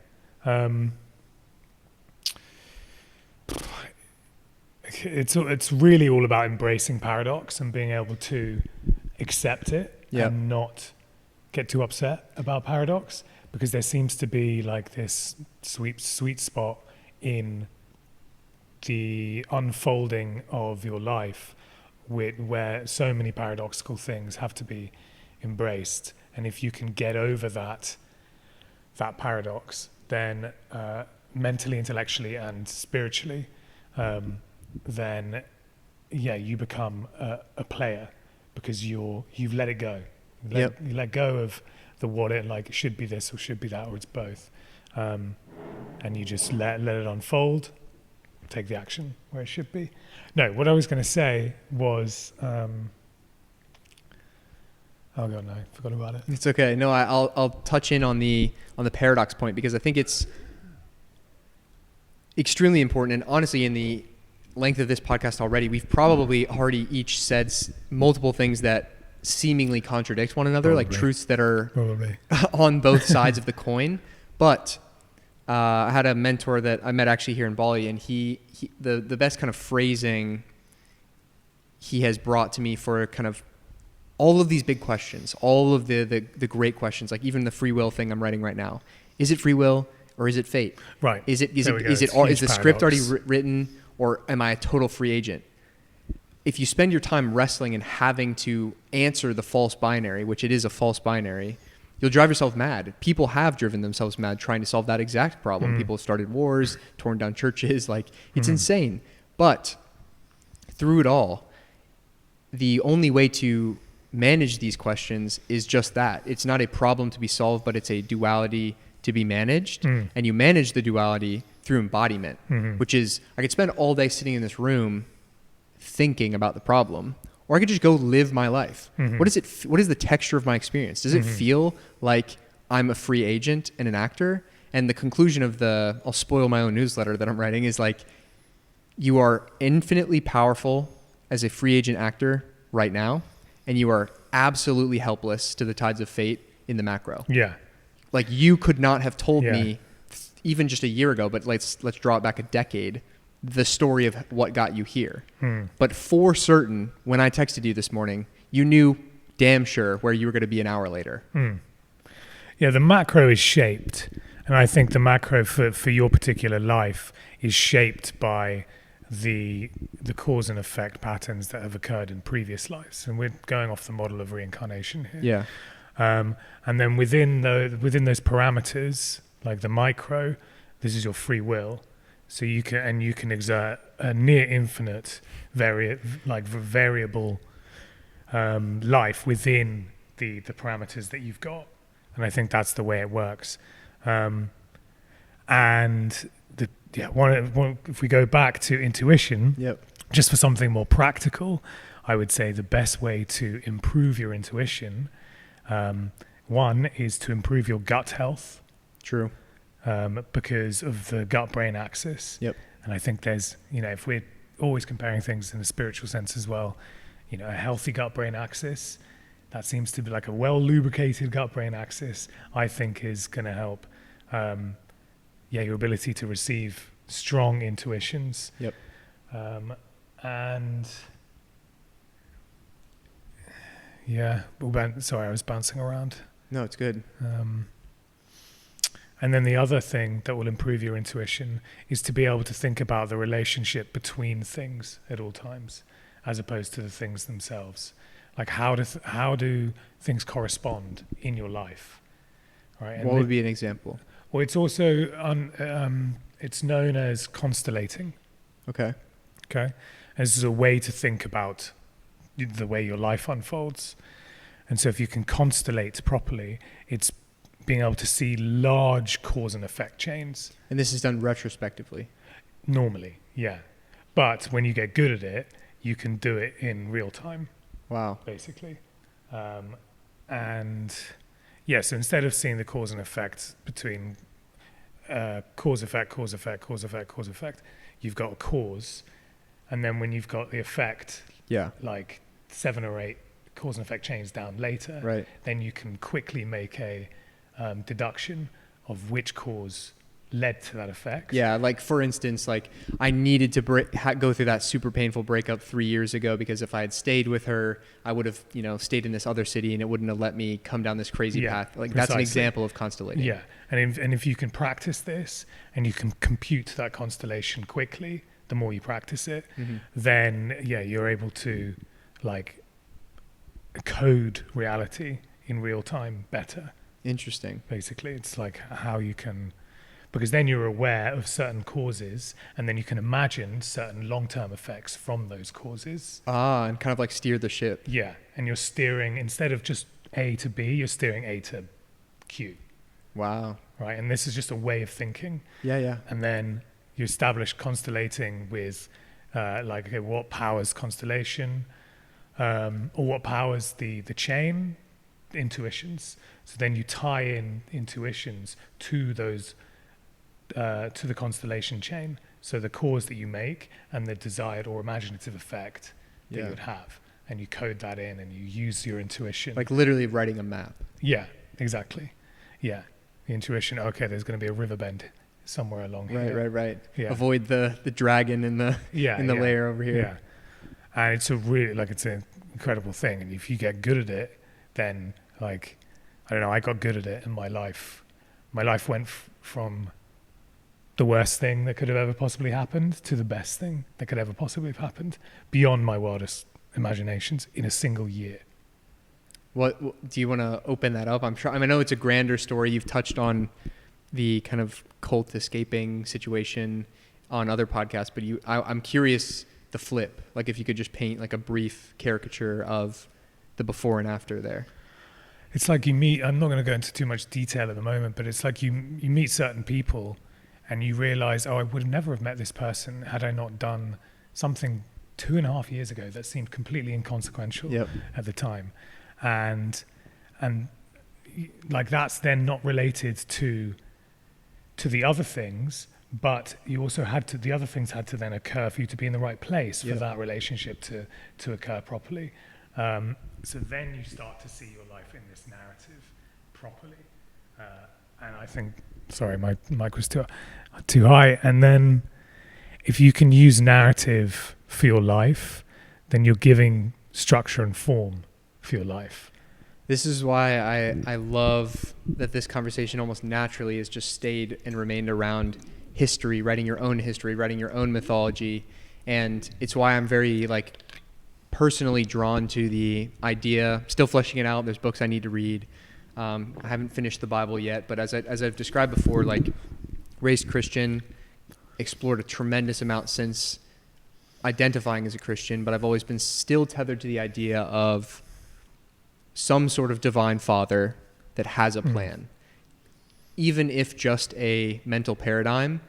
It's really all about embracing paradox and being able to accept it and not get too upset about paradox, because there seems to be like this sweet spot in the unfolding of your life where so many paradoxical things have to be embraced. And if you can get over that paradox, then mentally, intellectually, and spiritually, then you become a player, because you've let it go. You let go of the what it like should be this or should be that, or it's both, and you just let it unfold. Take the action where it should be. No, what I was going to say was, oh god, no, I forgot about it. It's okay. No, I'll touch in on the paradox point, because I think it's extremely important. And honestly, in the length of this podcast already, we've probably already each said multiple things that seemingly contradict one another, like truths that are on both sides of the coin. But I had a mentor that I met actually here in Bali, and he the best kind of phrasing he has brought to me for kind of all of these big questions, all of the great questions, like even the free will thing I'm writing right now. Is it free will or is it fate? Right. Is There we go. is It's a the huge script already paradox. written, or am I a total free agent? If you spend your time wrestling and having to answer the false binary, which it is a false binary, you'll drive yourself mad. People have driven themselves mad trying to solve that exact problem. People have started wars, torn down churches. Like, it's insane. But through it all, the only way to manage these questions is just that. It's not a problem to be solved, but it's a duality to be managed. And you manage the duality through embodiment, which is, I could spend all day sitting in this room thinking about the problem, or I could just go live my life. What is it? What is the texture of my experience? Does it feel like I'm a free agent and an actor? And the conclusion of I'll spoil my own newsletter that I'm writing, is like, you are infinitely powerful as a free agent actor right now, and you are absolutely helpless to the tides of fate in the macro. Yeah. Like, you could not have told Yeah. me even just a year ago, but let's draw it back a decade, the story of what got you here. But for certain, when I texted you this morning, you knew damn sure where you were going to be an hour later. Yeah, the macro is shaped, and I think the macro for your particular life is shaped by the cause and effect patterns that have occurred in previous lives, and we're going off the model of reincarnation here. Yeah. And then within those parameters, like the micro, this is your free will. So you can exert a near infinite variable life within the parameters that you've got, and I think that's the way it works. And if we go back to intuition, Yep. just for something more practical, I would say the best way to improve your intuition, one is to improve your gut health. True. Because of the gut-brain axis. Yep. And I think there's, if we're always comparing things in a spiritual sense as well, a healthy gut-brain axis, that seems to be like a well-lubricated gut-brain axis, I think is going to help, your ability to receive strong intuitions. Yep. And sorry, I was bouncing around. No, it's good. And then the other thing that will improve your intuition is to be able to think about the relationship between things at all times, as opposed to the things themselves. Like, how do things correspond in your life? Right? And What would be an example? Well, it's also it's known as constellating. Okay. Okay, this is a way to think about the way your life unfolds. And so, if you can constellate properly, it's being able to see large cause and effect chains. And this is done retrospectively. Normally, yeah. But when you get good at it, you can do it in real time, Wow. basically. And yeah, so instead of seeing the cause and effect between cause, effect, cause, effect, cause, effect, cause, effect, you've got a cause. And then when you've got the effect, Yeah. like 7 or 8 cause and effect chains down later, Right. then you can quickly make a deduction of which cause led to that effect. Yeah, like for instance, like I needed to go through that super painful breakup 3 years ago, because if I had stayed with her, I would have, stayed in this other city, and it wouldn't have let me come down this crazy path. Like, that's an precisely. example of constellating. Yeah, and if you can practice this and you can compute that constellation quickly, the more you practice it, then you're able to like code reality in real time better. Interesting. Basically, it's like how you can, because then you're aware of certain causes, and then you can imagine certain long-term effects from those causes. And kind of like steer the ship. Yeah, and you're steering, instead of just A to B, you're steering A to Q, Wow. right? And this is just a way of thinking. Yeah. And then you establish constellating with, what powers constellation, or what powers the chain, intuitions. So then you tie in intuitions to those, to the constellation chain. So the cause that you make and the desired or imaginative effect that you would have, and you code that in and you use your intuition. Like literally writing a map. Yeah, exactly. Yeah, the intuition. Okay, there's going to be a river bend somewhere along here. Right. Yeah. Avoid the dragon in the layer over here. Yeah. and it's it's an incredible thing. And if you get good at it, then like, I don't know, I got good at it, and my life went from the worst thing that could have ever possibly happened to the best thing that could ever possibly have happened, beyond my wildest imaginations, in a single year. What do you want to open that up? I'm sure. I know it's a grander story. You've touched on the kind of cult escaping situation on other podcasts, but I'm curious the flip. Like if you could just paint like a brief caricature of the before and after there. It's like you meet. I'm not going to go into too much detail at the moment, but it's like you meet certain people, and you realize, oh, I would never have met this person had I not done something 2.5 years ago that seemed completely inconsequential at the time. And like that's then not related to the other things, but you also the other things had to then occur for you to be in the right place for that relationship to occur properly. So then you start to see your life in this narrative properly. And I think, sorry, my mic was too high. And then if you can use narrative for your life, then you're giving structure and form for your life. This is why I love that this conversation almost naturally has just stayed and remained around history, writing your own mythology. And it's why I'm very like personally drawn to the idea, still fleshing it out. There's books I need to read. I haven't finished the Bible yet, but as I've described before, like raised Christian, explored a tremendous amount since identifying as a Christian, but I've always been still tethered to the idea of some sort of divine father that has a plan. Even if just a mental paradigm,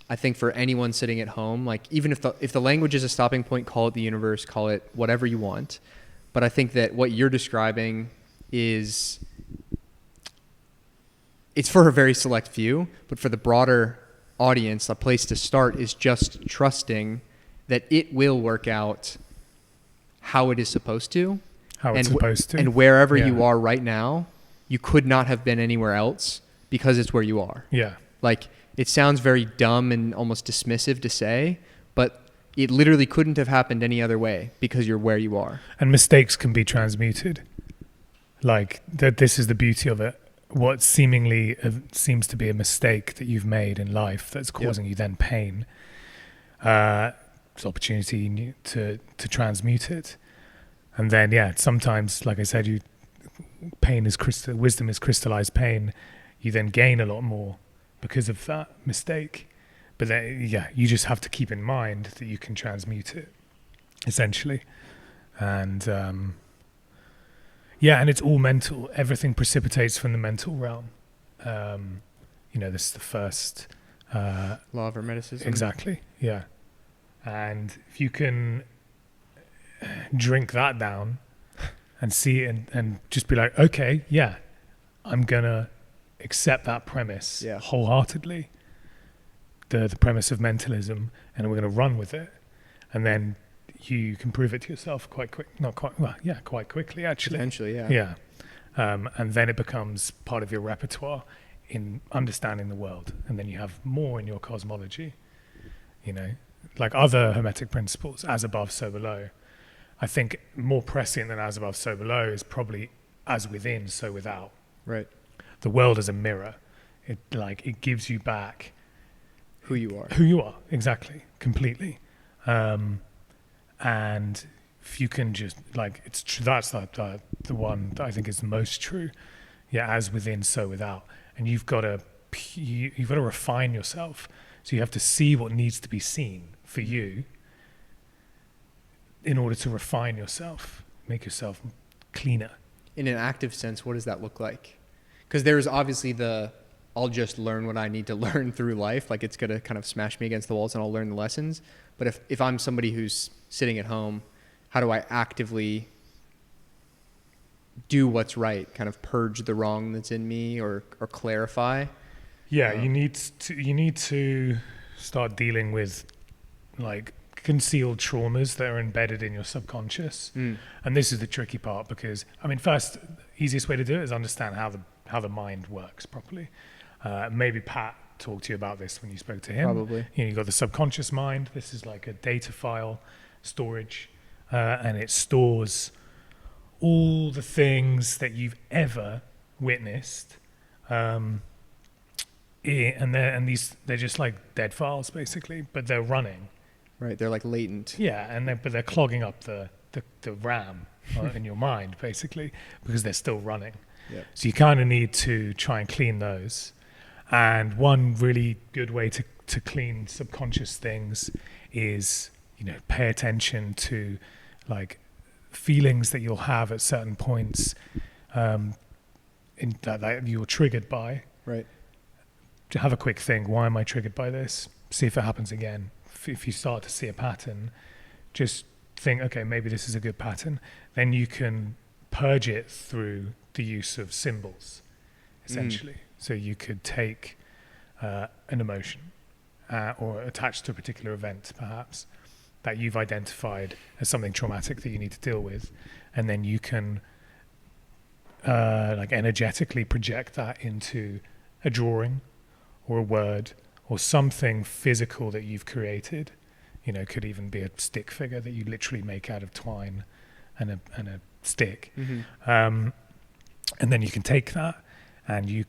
I think for anyone sitting at home, like even if the language is a stopping point, call it the universe, call it whatever you want. But I think that what you're describing it's for a very select few, but for the broader audience, a place to start is just trusting that it will work out how it is supposed to. And wherever you are right now, you could not have been anywhere else because it's where you are. Yeah. Like, it sounds very dumb and almost dismissive to say, but it literally couldn't have happened any other way because you're where you are. And mistakes can be transmuted. Like, this is the beauty of it. What seemingly seems to be a mistake that you've made in life that's causing you then pain, it's opportunity to transmute it. And then, sometimes, like I said, wisdom is crystallized pain. You then gain a lot more because of that mistake. But then, you just have to keep in mind that you can transmute it, essentially. And, and it's all mental. Everything precipitates from the mental realm. This is the first... law of Hermeticism. Exactly, yeah. And if you can drink that down and see it and just be like, okay, I'm gonna accept that premise wholeheartedly, the premise of mentalism, and we're gonna run with it, and then you can prove it to yourself quite quickly actually. Potentially, and then it becomes part of your repertoire in understanding the world, and then you have more in your cosmology, like other Hermetic principles, as above, so below. I think more prescient than as above, so below is probably as within, so without. Right. The world is a mirror. It gives you back who you are. Who you are, exactly, completely. And if you can just it's true. That's the one that I think is the most true. Yeah, as within, so without. And you've got to refine yourself. So you have to see what needs to be seen for you in order to refine yourself, make yourself cleaner. In an active sense, what does that look like? Because there's obviously I'll just learn what I need to learn through life. Like, it's going to kind of smash me against the walls and I'll learn the lessons. But if I'm somebody who's sitting at home, how do I actively do what's right, kind of purge the wrong that's in me or clarify? Yeah, you need to start dealing with concealed traumas that are embedded in your subconscious. And this is the tricky part, because first, easiest way to do it is understand how the mind works properly. Maybe Pat talked to you about this when you spoke to him. Probably. You've got the subconscious mind. This is like a data file storage. and it stores all the things that you've ever witnessed, and they're just like dead files basically, but they're running. Right, they're like latent. Yeah, but they're clogging up the RAM in your mind basically because they're still running. Yep. So you kind of need to try and clean those. And one really good way to clean subconscious things is, pay attention to like feelings that you'll have at certain points in that you're triggered by. Right. To have a quick think, why am I triggered by this? See if it happens again. If you start to see a pattern, just think, okay, maybe this is a good pattern. Then you can purge it through the use of symbols, essentially. So you could take an emotion or attached to a particular event, perhaps, that you've identified as something traumatic that you need to deal with, and then you can like energetically project that into a drawing or a word or something physical that you've created. It could even be a stick figure that you literally make out of twine and a stick. And then you can take that and you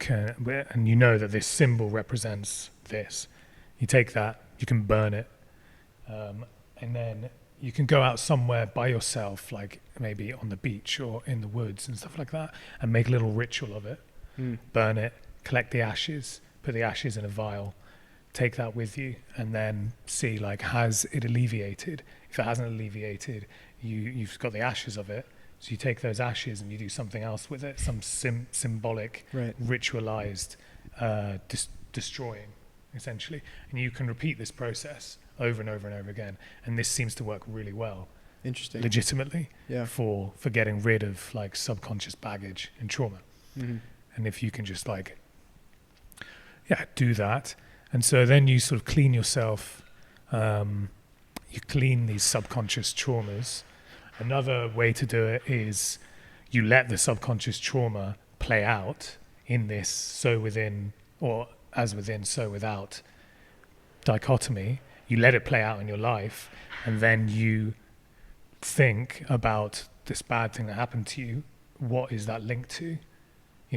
know that this symbol represents this. You take that, you can burn it, and then you can go out somewhere by yourself, like maybe on the beach or in the woods and stuff like that, and make a little ritual of it. Burn it, collect the ashes, put the ashes in a vial, take that with you, and then see, like, has it alleviated? If it hasn't alleviated, you've got the ashes of it, so you take those ashes and you do something else with it, some symbolic, ritualized destroying, essentially. And you can repeat this process over and over and over again, and this seems to work really well. Interesting. Legitimately, for getting rid of like subconscious baggage and trauma. And if you can just like do that, and so then you sort of clean yourself, you clean these subconscious traumas. Another way to do it is you let the subconscious trauma play out in this so within or as within so without dichotomy. You let it play out in your life, and then you think about this bad thing that happened to you. What is that linked to?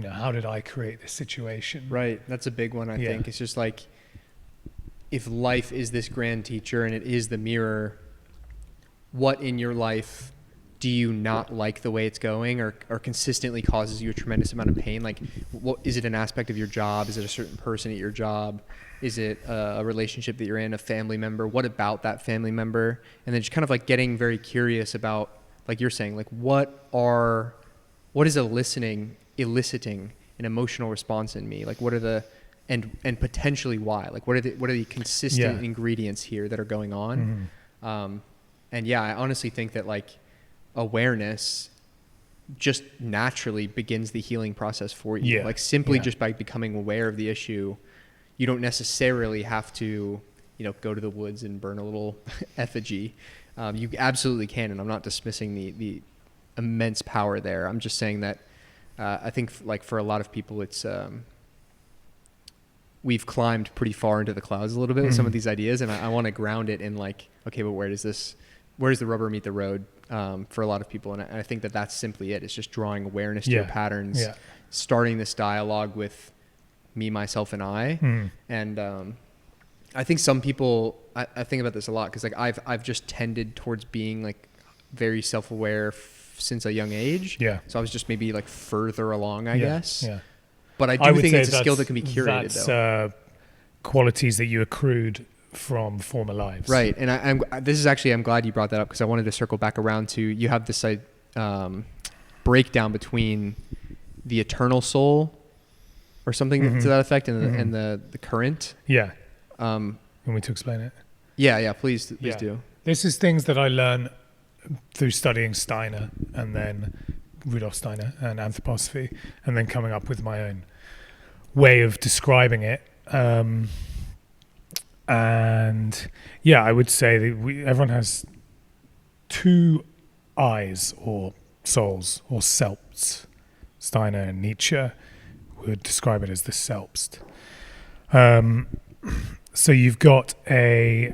How did I create this situation? Right. That's a big one, I think. It's just like, if life is this grand teacher and it is the mirror, what in your life do you not like the way it's going, or consistently causes you a tremendous amount of pain? Like, what is it? An aspect of your job? Is it a certain person at your job? Is it a relationship that you're in, a family member? What about that family member? And then just kind of like getting very curious about, like you're saying, like what is eliciting an emotional response in me? Like, what are the and potentially why? Like, what are the consistent ingredients here that are going on? And I honestly think that like awareness just naturally begins the healing process for you. Like simply just by becoming aware of the issue, you don't necessarily have to, go to the woods and burn a little effigy. You absolutely can, and I'm not dismissing the immense power there. I'm just saying that I think like for a lot of people, it's we've climbed pretty far into the clouds a little bit with some of these ideas, and I want to ground it in like, okay, but where does the rubber meet the road for a lot of people? And I think that that's simply it. It's just drawing awareness to your patterns, starting this dialogue with me, myself, and I. And I think some people, I think about this a lot because like I've just tended towards being like very self-aware since a young age. So I was just maybe like further along, I guess. But I do think it's a skill that can be curated, though. Qualities that you accrued from former lives. Right. And I'm glad you brought that up, because I wanted to circle back around to, you have this breakdown between the eternal soul or something to that effect and the current. Want me to explain it? Please do. This is things that I learned through studying Steiner and then Rudolf Steiner and anthroposophy, and then coming up with my own way of describing it. And I would say that everyone has two eyes or souls or selps. Steiner and Nietzsche would describe it as the selbst. So you've got a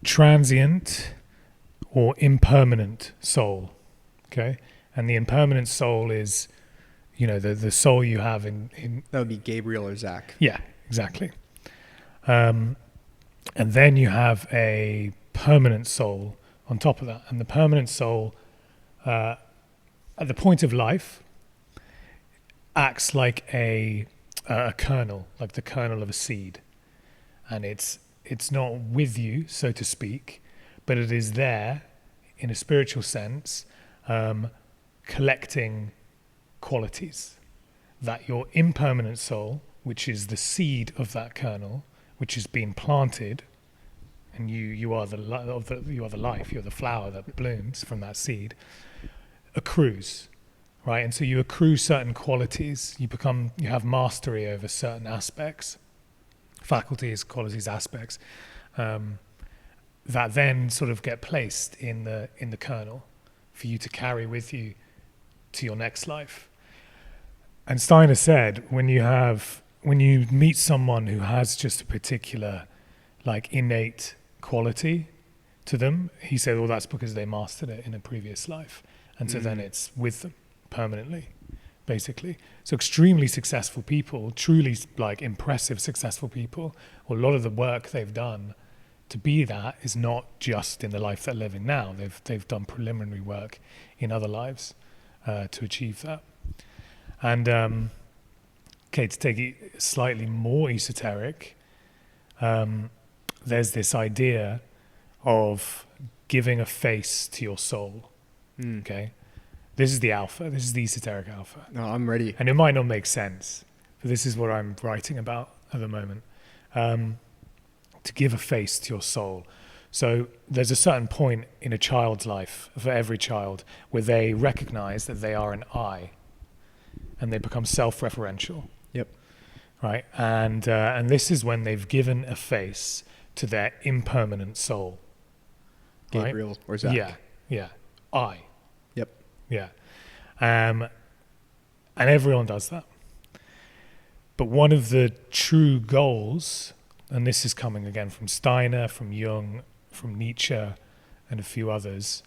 transient or impermanent soul. Okay, and the impermanent soul is, the soul you have in That would be Gabriel or Zach. yeah, exactly. And then you have a permanent soul on top of that, and the permanent soul, at the point of life, acts like a kernel, like the kernel of a seed, and it's not with you, so to speak, but it is there in a spiritual sense, collecting qualities that your impermanent soul, which is the seed of that kernel, which has been planted, and you are the life, you're the flower that blooms from that seed, accrues, right? And so you accrue certain qualities. You have mastery over certain aspects, faculties, qualities, aspects, that then sort of get placed in the kernel for you to carry with you to your next life. And Steiner said, when you meet someone who has just a particular, like, innate quality to them, he said, well, that's because they mastered it in a previous life. And so then it's with them permanently, basically. So extremely successful people, truly like impressive successful people, a lot of the work they've done to be that is not just in the life they're living now. They've done preliminary work in other lives to achieve that. And to take it slightly more esoteric, there's this idea of giving a face to your soul. Okay, this is the alpha. This is the esoteric alpha. No, I'm ready. And it might not make sense, but this is what I'm writing about at the moment. To give a face to your soul. So there's a certain point in a child's life, for every child, where they recognize that they are an I, and they become self-referential. Yep. Right, and this is when they've given a face to their impermanent soul. Gabriel right? or Zach. Yeah, I. Yep. Yeah, and everyone does that. But one of the true goals, and this is coming again from Steiner, from Jung, from Nietzsche, and a few others,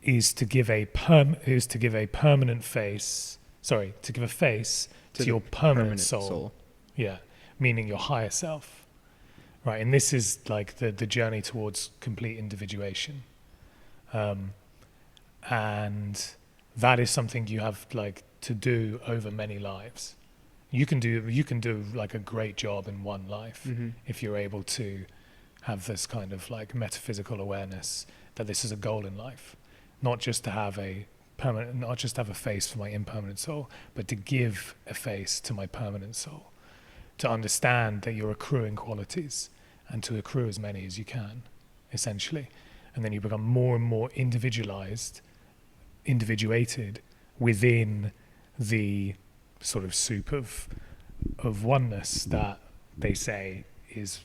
is to give a permanent face. Sorry, to give a face to your permanent soul. Yeah, meaning your higher self. Right, and this is like the journey towards complete individuation, and that is something you have like to do over many lives. You can do like a great job in one life if you're able to have this kind of like metaphysical awareness that this is a goal in life, not just to have a face for my impermanent soul, but to give a face to my permanent soul, to understand that you're accruing qualities and to accrue as many as you can, essentially, and then you become more and more individuated within the sort of soup of oneness that they say is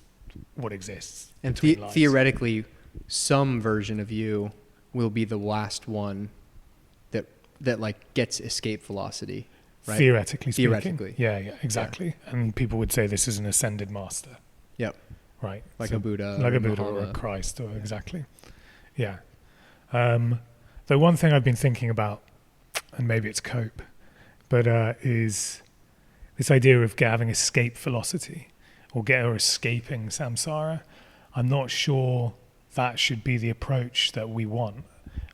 what exists. And theoretically, some version of you will be the last one that like gets escape velocity, right? Theoretically speaking. Theoretically. Yeah, exactly. Yeah. And people would say this is an ascended master. Yep. Right. Like a Buddha. Like a Buddha or a Christ or exactly. Yeah. The one thing I've been thinking about, and maybe it's cope, but is this idea of having escape velocity or escaping samsara. I'm not sure that should be the approach that we want.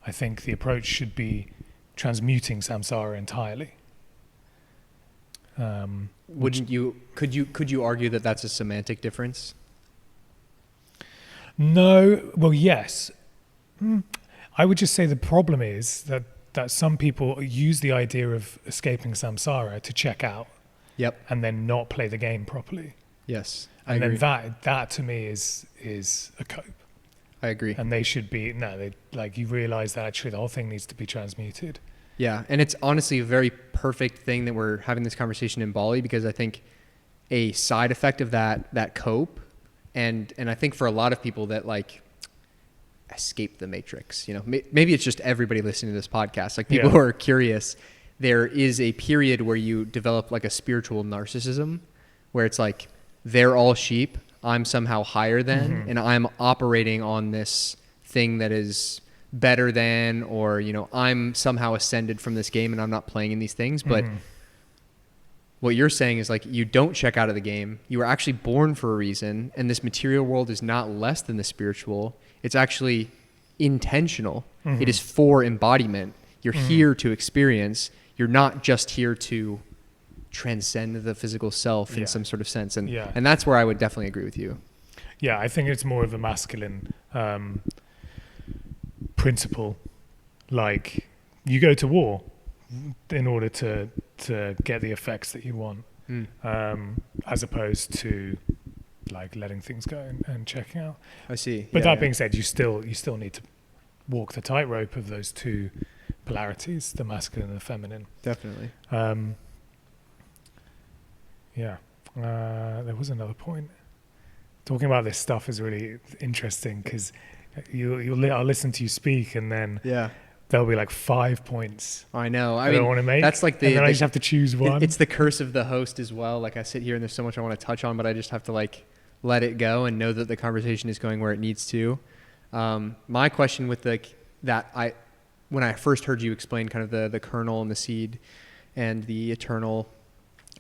I think the approach should be transmuting samsara entirely. Could you argue that that's a semantic difference? No. Well, yes. I would just say the problem is that some people use the idea of escaping samsara to check out. Yep. And then not play the game properly. Yes. I agree. Then that to me is a cope. I agree. And they should be you realize that actually the whole thing needs to be transmuted. Yeah, and it's honestly a very perfect thing that we're having this conversation in Bali, because I think a side effect of that cope, and I think for a lot of people that like escape the matrix, maybe it's just everybody listening to this podcast, like people who are curious, there is a period where you develop like a spiritual narcissism where it's like, they're all sheep, I'm somehow higher than, and I'm operating on this thing that is better than, or, you know, I'm somehow ascended from this game and I'm not playing in these things. But what you're saying is like, you don't check out of the game. You were actually born for a reason. And this material world is not less than the spiritual. It's actually intentional. It is for embodiment. You're here to experience. You're not just here to transcend the physical self in some sort of sense. And and that's where I would definitely agree with you. Yeah, I think it's more of a masculine principle. Like, you go to war in order to get the effects that you want, as opposed to like letting things go and checking out. I see. But that being said, you still need to walk the tightrope of those two polarities, the masculine and the feminine. Definitely. There was another point. Talking about this stuff is really interesting because I'll listen to you speak, and then there'll be like 5 points. I know. I don't want to make. That's like and then I just have to choose one. It's the curse of the host as well. Like, I sit here and there's so much I want to touch on, but I just have to like let it go and know that the conversation is going where it needs to. My question with when I first heard you explain kind of the kernel and the seed and the eternal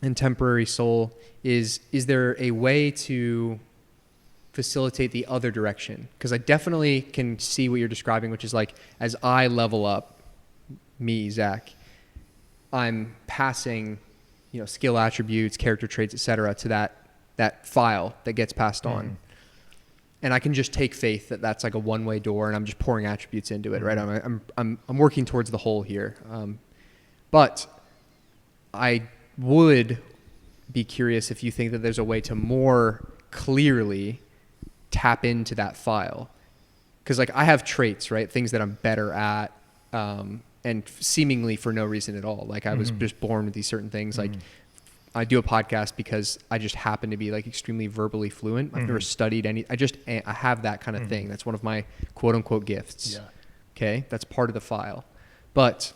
and temporary soul is there a way to facilitate the other direction? Because I definitely can see what you're describing, which is like, as I level up, me, Zach, I'm passing, you know, skill attributes, character traits, etc., to that file that gets passed on. And I can just take faith that that's like a one-way door, and I'm just pouring attributes into it, right? I'm working towards the whole here. But I would be curious if you think that there's a way to more clearly tap into that file. Because like, I have traits, right? Things that I'm better at, and seemingly for no reason at all. Like, I was just born with these certain things. Like, I do a podcast because I just happen to be like extremely verbally fluent. I've never studied any. I have that kind of thing. That's one of my quote unquote gifts. Yeah. Okay. That's part of the file. But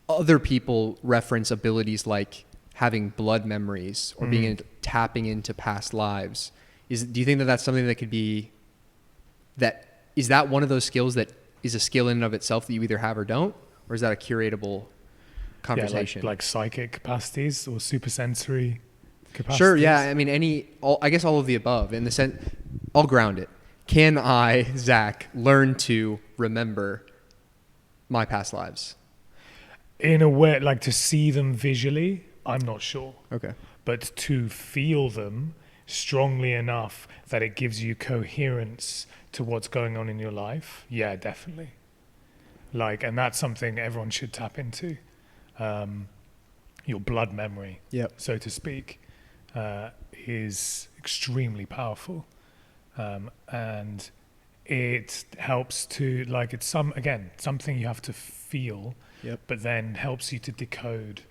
other people reference abilities like having blood memories or tapping into past lives. Do you think that that's something that could be, is that one of those skills that is a skill in and of itself that you either have or don't? Or is that a curatable conversation? Yeah, like psychic capacities or supersensory capacities? Sure, yeah. I mean, I guess all of the above. In the sense, I'll ground it. Can I, Zach, learn to remember my past lives? In a way, like to see them visually, I'm not sure. Okay. But to feel them strongly enough that it gives you coherence to what's going on in your life, yeah, definitely. Like, and that's something everyone should tap into. Your blood memory, so to speak, is extremely powerful, and it helps to, like, it's something you have to feel, but then helps you to decode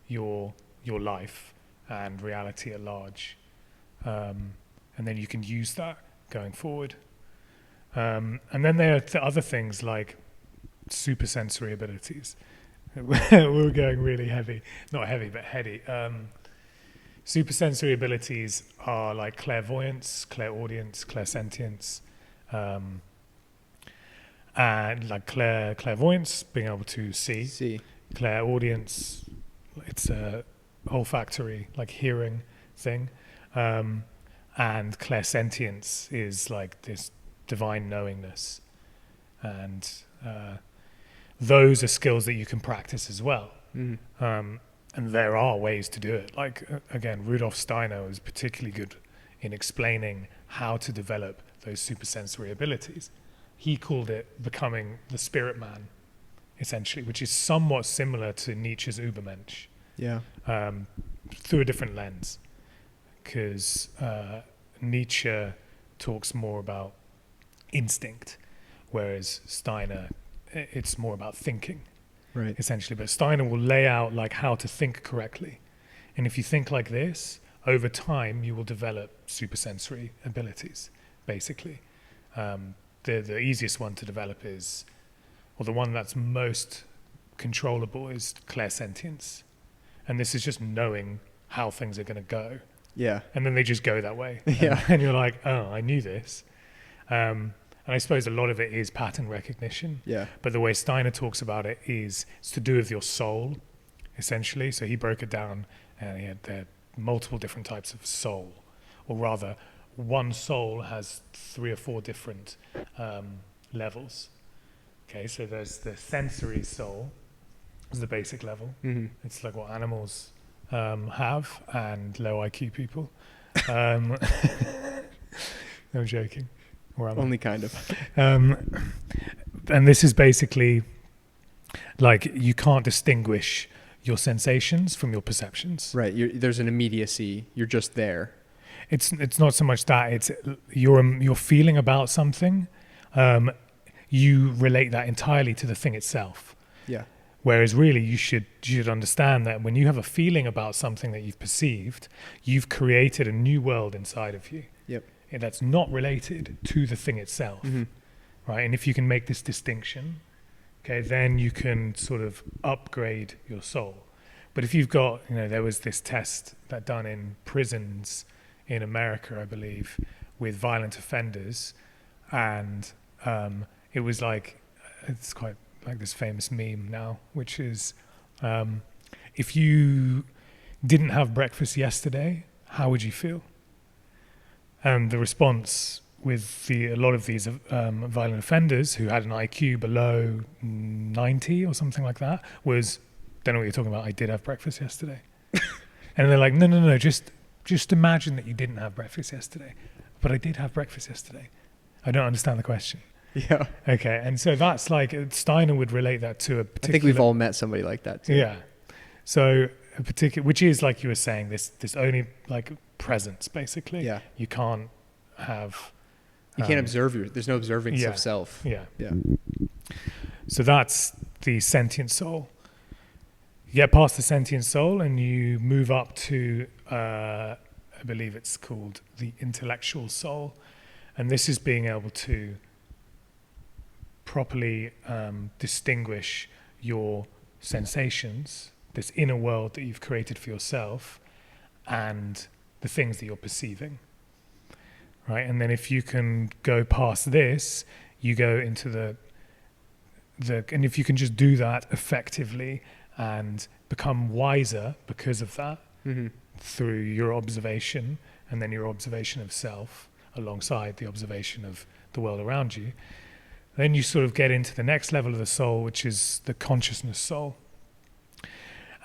your life and reality at large, and then you can use that going forward. And then there are other things like supersensory abilities. We're going really heavy, not heavy, but heady. Supersensory abilities are like clairvoyance, clairaudience, clairsentience, and like clairvoyance, being able to see. Clairaudience, it's a olfactory, like hearing thing, and clairsentience is like this divine knowingness, and those are skills that you can practice as well. And there are ways to do it. Like, again, Rudolf Steiner was particularly good in explaining how to develop those supersensory abilities. He called it becoming the spirit man, essentially, which is somewhat similar to Nietzsche's Übermensch. Yeah. Through a different lens. Because Nietzsche talks more about instinct, whereas Steiner, it's more about thinking, right? Essentially. But Steiner will lay out like how to think correctly, and if you think like this, over time you will develop supersensory abilities. Basically, the easiest one to develop is, or the one that's most controllable, is clairsentience, and this is just knowing how things are going to go. Yeah. And then they just go that way. Yeah. And you're like, oh, I knew this. And I suppose a lot of it is pattern recognition. Yeah. But the way Steiner talks about it is it's to do with your soul, essentially. So he broke it down, and he had there multiple different types of soul, or rather, one soul has 3 or 4 different levels. Okay, so there's the sensory soul, is the basic level. Mm-hmm. It's like what animals have, and low IQ people. I'm joking. Or am I? Only kind of. And this is basically like you can't distinguish your sensations from your perceptions. Right. There's an immediacy. You're just there. It's not so much that, it's your feeling about something. You relate that entirely to the thing itself. Yeah. Whereas really you should understand that when you have a feeling about something that you've perceived, you've created a new world inside of you. Yep. And that's not related to the thing itself. Mm-hmm. Right? And if you can make this distinction, okay, then you can sort of upgrade your soul. But if you've got, there was this test that done in prisons in America, I believe, with violent offenders, and it was like, it's quite like this famous meme now, which is, if you didn't have breakfast yesterday, how would you feel? And the response with a lot of these violent offenders who had an IQ below 90 or something like that was, don't know what you're talking about, I did have breakfast yesterday. And they're like, no, just imagine that you didn't have breakfast yesterday. But I did have breakfast yesterday. I don't understand the question. Yeah. Okay, and so that's like, Steiner would relate that to a particular... I think we've all met somebody like that too. Yeah. So a particular, which is like you were saying, this only like presence, basically. Yeah. You can't have... You can't observe there's no observance yeah. of self. Yeah. Yeah. So that's the sentient soul. You get past the sentient soul and you move up to, I believe it's called the intellectual soul. And this is being able to properly distinguish your sensations, this inner world that you've created for yourself, and the things that you're perceiving. Right? And then if you can go past this, you go into and if you can just do that effectively and become wiser because of that, Mm-hmm. through your observation and then your observation of self alongside the observation of the world around you, then you sort of get into the next level of the soul, which is the consciousness soul.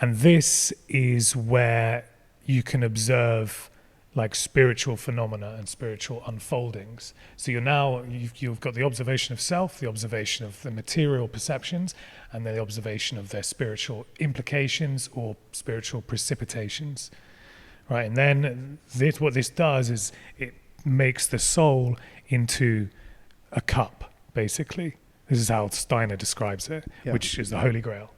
And this is where you can observe like spiritual phenomena and spiritual unfoldings. So you've got the observation of self, the observation of the material perceptions, and then the observation of their spiritual implications or spiritual precipitations. Right? And then what this does is it makes the soul into a cup, basically. This is how Steiner describes it, Yeah. which is the Holy Grail.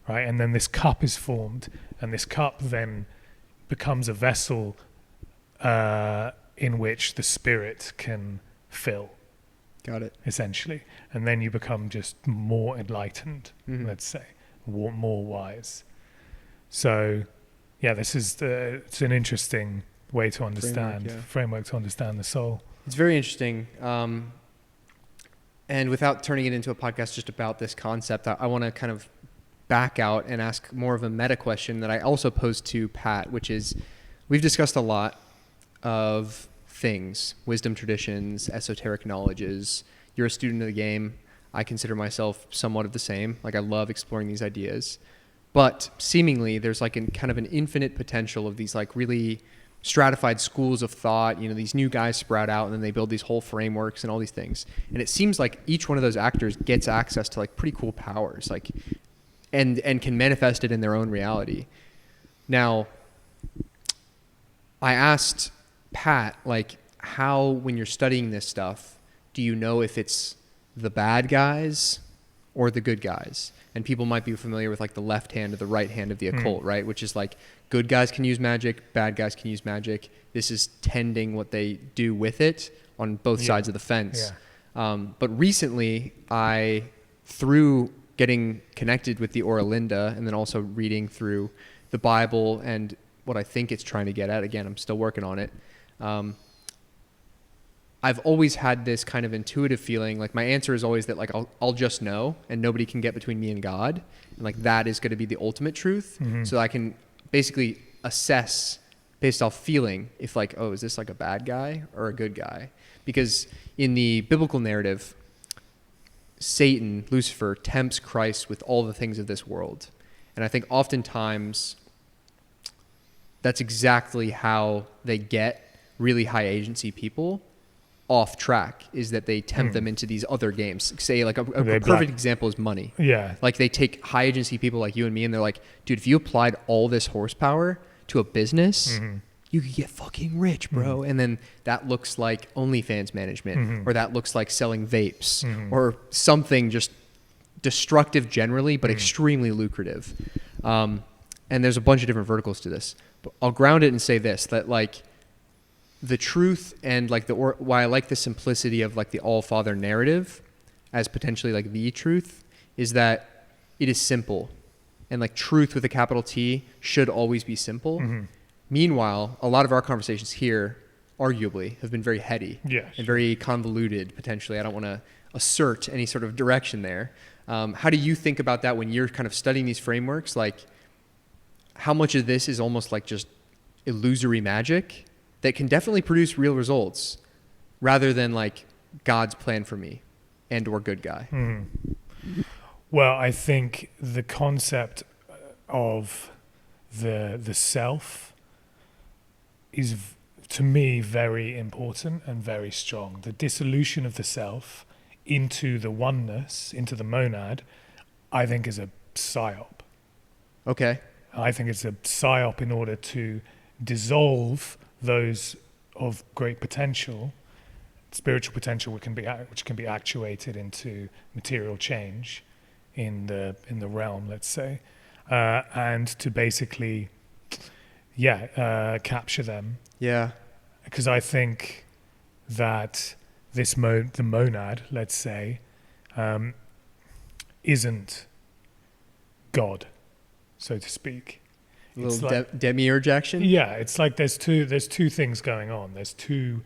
Right? And then this cup is formed, and this cup then becomes a vessel in which the spirit can fill, Got it. essentially. And then you become just more enlightened, Mm-hmm. let's say, more wise. So, yeah, this is it's an interesting way to understand, framework to understand the soul. It's very interesting. And without turning it into a podcast just about this concept, I want to kind of back out and ask more of a meta question that I also posed to Pat, which is, we've discussed a lot of things, wisdom traditions, esoteric knowledges. You're a student of the game. I consider myself somewhat of the same. Like, I love exploring these ideas. But seemingly there's like kind of an infinite potential of these like really stratified schools of thought. These new guys sprout out and then they build these whole frameworks and all these things. And it seems like each one of those actors gets access to like pretty cool powers, like, and can manifest it in their own reality. Now, I asked Pat, like, how, when you're studying this stuff, do you know if it's the bad guys or the good guys? And people might be familiar with like the left hand or the right hand of the occult, right? Which is like, good guys can use magic, bad guys can use magic. This is tending what they do with it on both sides of the fence. Yeah. But recently, through getting connected with the Aura Linda and then also reading through the Bible and what I think it's trying to get at. Again, I'm still working on it. I've always had this kind of intuitive feeling, like my answer is always that like I'll just know, and nobody can get between me and God, and like that is going to be the ultimate truth. So I can basically assess based off feeling if like, oh, is this like a bad guy or a good guy? Because in the biblical narrative, Satan, Lucifer, tempts Christ with all the things of this world. And I think oftentimes that's exactly how they get really high agency people off track, is that they tempt them into these other games. Say like a perfect example is money. Yeah. Like they take high agency people like you and me, and they're like, dude, if you applied all this horsepower to a business, you could get fucking rich, bro. And then that looks like OnlyFans management, or that looks like selling vapes, or something just destructive generally, but extremely lucrative. And there's a bunch of different verticals to this. But I'll ground it and say this, that like the truth and like why I like the simplicity of like the All-Father narrative as potentially like the truth is that it is simple. And like truth with a capital T should always be simple. Meanwhile, a lot of our conversations here, arguably, have been very heady and very convoluted, potentially. I don't want to assert any sort of direction there. How do you think about that when you're kind of studying these frameworks? Like, how much of this is almost like just illusory magic that can definitely produce real results rather than like God's plan for me and or good guy? Well, I think the concept of the self is, to me, very important and very strong. The dissolution of the self into the oneness, into the monad, I think is a psyop. Okay. I think it's a psyop in order to dissolve those of great potential, spiritual potential, which can be actuated into material change in the realm, let's say, and to basically, capture them. Yeah. Because I think that the monad, let's say, isn't God, so to speak. A little like, demiurge action? Yeah, it's like there's two things going on. There's two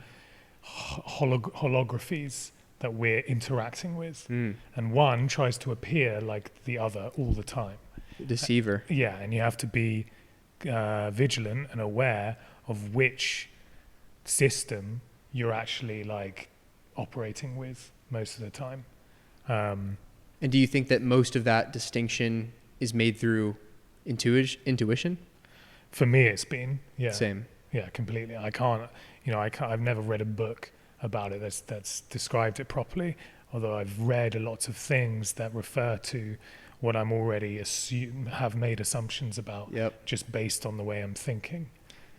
holographies that we're interacting with. And one tries to appear like the other all the time. Deceiver. And you have to be vigilant and aware of which system you're actually like operating with most of the time. And do you think that most of that distinction is made through intuition? For me, it's been, Same. Yeah, completely. I've never read a book about it that's described it properly, although I've read lots of things that refer to what I'm already have made assumptions about, just based on the way I'm thinking.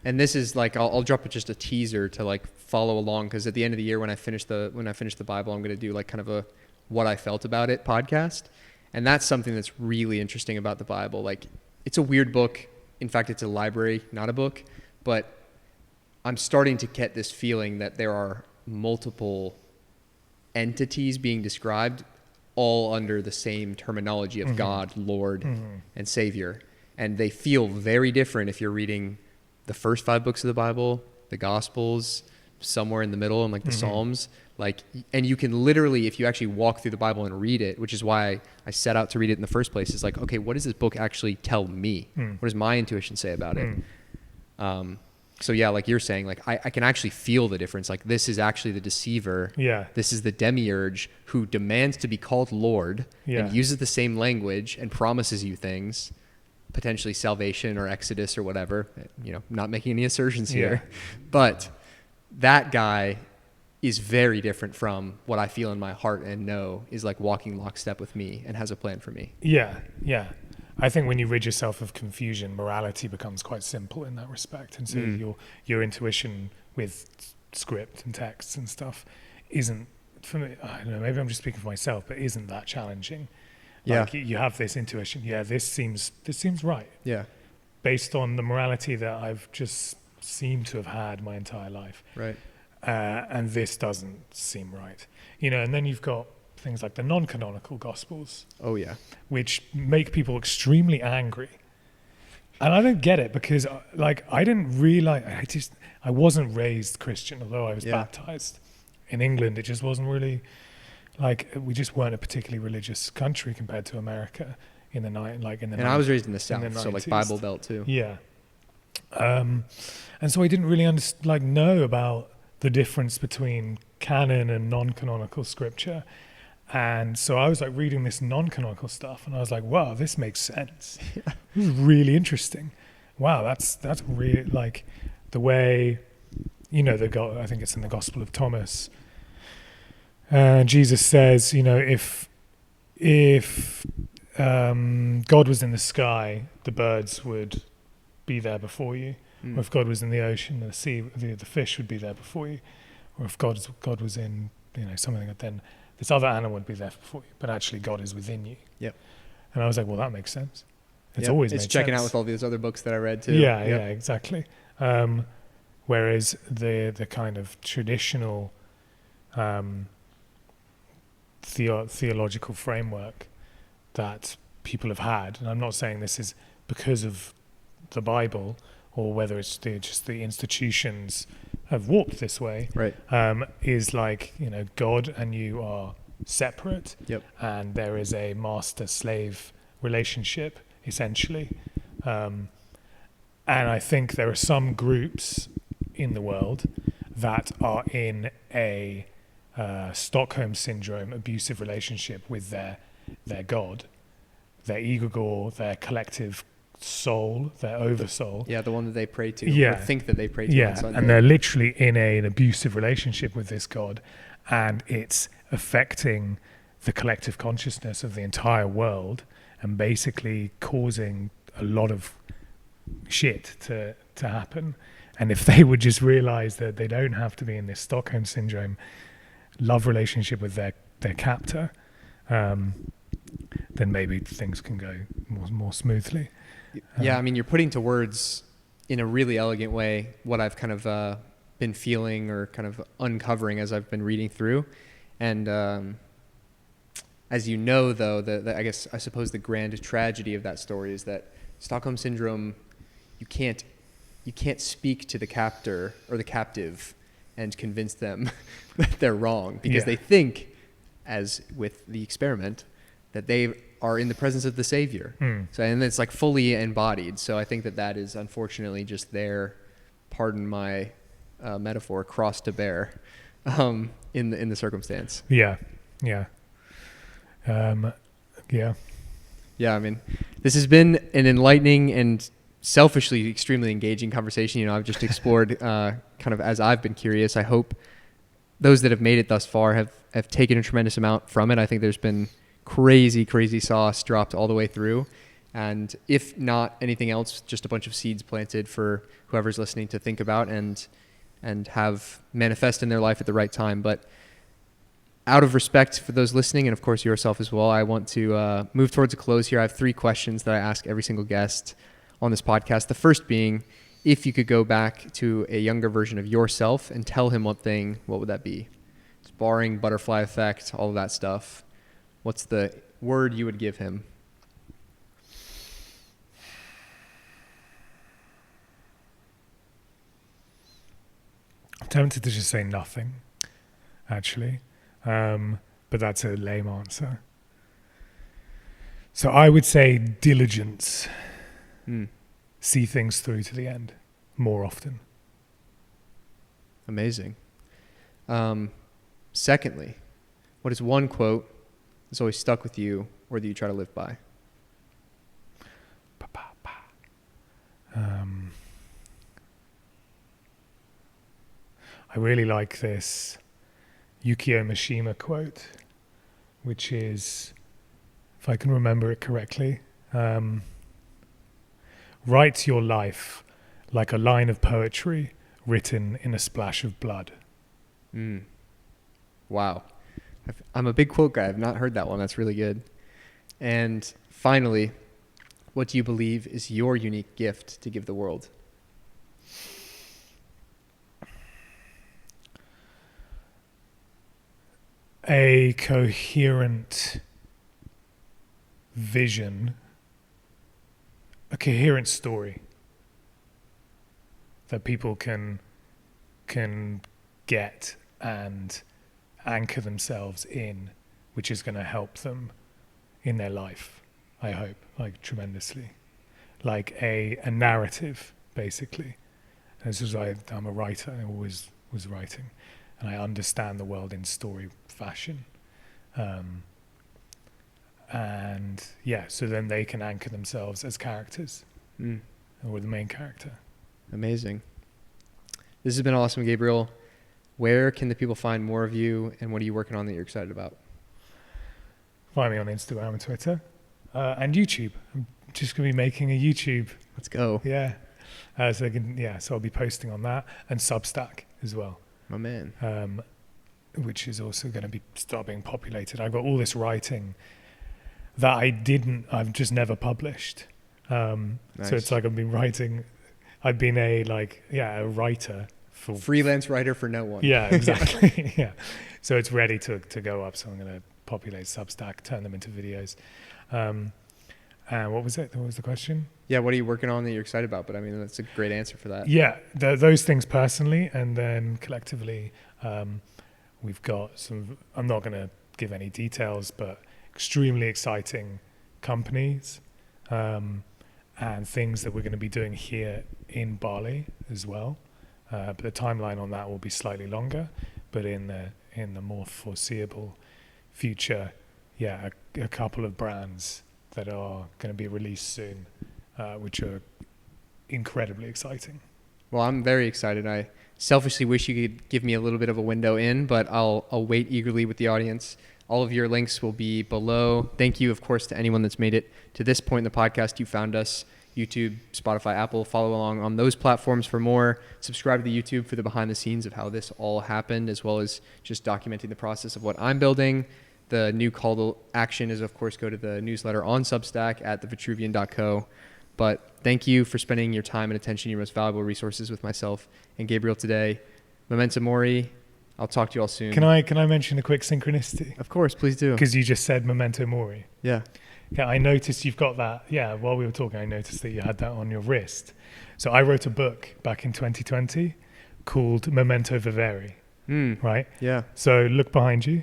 And this is like, I'll drop just a teaser to like follow along, because at the end of the year when I finish the Bible, I'm going to do like kind of a what I felt about it podcast. And that's something that's really interesting about the Bible. Like, it's a weird book. In fact, it's a library, not a book. But I'm starting to get this feeling that there are multiple entities being described all under the same terminology of God, Lord, and Savior. And they feel very different if you're reading the first 5 books of the Bible, the Gospels, somewhere in the middle, and like the Psalms. Like, and you can literally, if you actually walk through the Bible and read it, which is why I set out to read it in the first place, is like, okay, what does this book actually tell me? What does my intuition say about it? So yeah, like you're saying, like I can actually feel the difference. Like, this is actually the deceiver. Yeah. This is the demiurge who demands to be called Lord and uses the same language and promises you things, potentially salvation or Exodus or whatever. Not making any assertions here, but that guy is very different from what I feel in my heart and know is like walking lockstep with me and has a plan for me. Yeah. I think when you rid yourself of confusion, morality becomes quite simple in that respect. And so your intuition with script and texts and stuff isn't, for me, I don't know, maybe I'm just speaking for myself, but isn't that challenging. Like, you have this intuition. Yeah, this seems right. Yeah. Based on the morality that I've just seemed to have had my entire life. Right. And this doesn't seem right. And then you've got things like the non-canonical gospels. Oh yeah. Which make people extremely angry And I don't get it because, like, I didn't realize, I wasn't raised Christian, although I was Yeah. baptized. In England, it just wasn't really, like, we just weren't a particularly religious country compared to America in the night, like in the And I was raised in the in the South, so like 90s. Bible Belt too. Yeah. And so I didn't really know about the difference between canon and non-canonical scripture. And so I was like reading this non-canonical stuff, and I was like, "Wow, this makes sense. This is really interesting. Wow, that's really like the way, I think it's in the Gospel of Thomas. Jesus says, if God was in the sky, the birds would be there before you. Or if God was in the ocean, the sea, the fish would be there before you. Or if God was in, something, then this other animal would be there before you. But actually, God is within you. Yep. And I was like, well, that makes sense. It's Yep. always it's made checking sense. out with all these other books that I read too. Yeah, Yep. yeah, exactly. Whereas the kind of traditional theological framework that people have had, and I'm not saying this is because of the Bible or whether it's just the institutions have walked this way, Right. is like, God and you are separate. Yep. And there is a master-slave relationship, essentially. And I think there are some groups in the world that are in a Stockholm syndrome abusive relationship with their God, their egregore, their collective soul, their oversoul. Yeah, the one that they pray to. Yeah. Or think that they pray to. Yeah, on Sunday. and they're literally in an abusive relationship with this God, and it's affecting the collective consciousness of the entire world and basically causing a lot of shit to happen. And if they would just realize that they don't have to be in this Stockholm syndrome love relationship with their captor, then maybe things can go more smoothly. Yeah, I mean, you're putting to words in a really elegant way what I've kind of been feeling or kind of uncovering as I've been reading through. And as you know, though, I suppose the grand tragedy of that story is that Stockholm Syndrome, you can't speak to the captor or the captive and convince them that they're wrong because they think, as with the experiment, that they are in the presence of the Savior. So, and it's like fully embodied. So I think that is unfortunately just their, pardon my metaphor, cross to bear in the circumstance. Yeah, yeah, yeah. Yeah, I mean, this has been an enlightening and selfishly extremely engaging conversation. I've just explored kind of as I've been curious. I hope those that have made it thus far have taken a tremendous amount from it. I think there's been crazy sauce dropped all the way through. And if not anything else, just a bunch of seeds planted for whoever's listening to think about and have manifest in their life at the right time. But out of respect for those listening, and of course yourself as well, I want to move towards a close here. I have 3 questions that I ask every single guest on this podcast. The first being, if you could go back to a younger version of yourself and tell him one thing, what would that be? It's barring butterfly effect, all of that stuff. What's the word you would give him? I'm tempted to just say nothing, actually. But that's a lame answer. So I would say diligence. See things through to the end more often. Amazing. Secondly, what is one quote that's always stuck with you or that you try to live by? I really like this Yukio Mishima quote, which is, if I can remember it correctly, write your life like a line of poetry written in a splash of blood. Wow. I'm a big quote guy. I've not heard that one. That's really good. And finally, what do you believe is your unique gift to give the world? A coherent vision a coherent story that people can get and anchor themselves in, which is going to help them in their life, I hope, like tremendously. Like a narrative, basically. And this is why I'm a writer. I always was writing, and I understand the world in story fashion. And yeah, so then they can anchor themselves as characters, or the main character. Amazing. This has been awesome, Gabriel. Where can the people find more of you, and what are you working on that you're excited about? Find me on Instagram and Twitter, and YouTube. I'm just going to be making a YouTube. Let's go. Yeah. So I'll be posting on that, and Substack as well. My man. Which is also going to start being populated. I've got all this writing that I've just never published. Nice. So it's like I've been writing. I've been a writer for freelance writer for no one. Yeah, exactly. Yeah. So it's ready to go up. So I'm going to populate Substack, turn them into videos. And what was it? What was the question? Yeah, what are you working on that you're excited about? But I mean, that's a great answer for that. Yeah, those things personally, and then collectively, we've got some. I'm not going to give any details, but extremely exciting companies and things that we're going to be doing here in Bali as well. But the timeline on that will be slightly longer. But in the more foreseeable future, yeah, a couple of brands that are going to be released soon, which are incredibly exciting. Well, I'm very excited. I selfishly wish you could give me a little bit of a window in, but I'll wait eagerly with the audience. All of your links will be below. Thank you, of course, to anyone that's made it to this point in the podcast. You found us, YouTube, Spotify, Apple. Follow along on those platforms for more. Subscribe to the YouTube for the behind the scenes of how this all happened, as well as just documenting the process of what I'm building. The new call to action is, of course, go to the newsletter on Substack at thevitruvian.co. But thank you for spending your time and attention, your most valuable resources with myself and Gabriel today. Memento Mori. I'll talk to you all soon. Can I mention a quick synchronicity? Of course, please do. Because you just said Memento Mori. Yeah. Yeah, I noticed you've got that. Yeah, while we were talking, I noticed that you had that on your wrist. So I wrote a book back in 2020 called Memento Vivere, right? Yeah. So look behind you.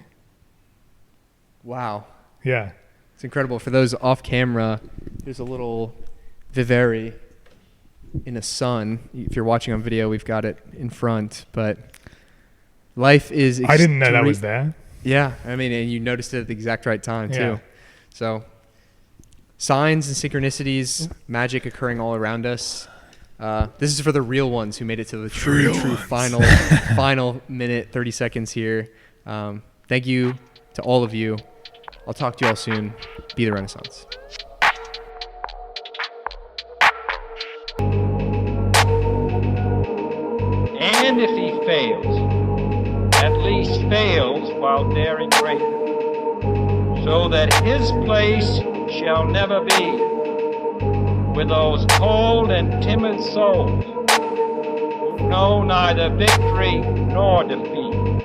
Wow. Yeah. It's incredible. For those off camera, there's a little vivere in the sun. If you're watching on video, we've got it in front. But life is... I didn't know that was there. Yeah. I mean, and you noticed it at the exact right time, too. Yeah. So signs and synchronicities, magic occurring all around us. This is for the real ones who made it to the true final minute, 30 seconds here. Thank you to all of you. I'll talk to you all soon. Be the Renaissance. And if he fails, at least fails while daring greater, so that his place shall never be with those cold and timid souls who know neither victory nor defeat.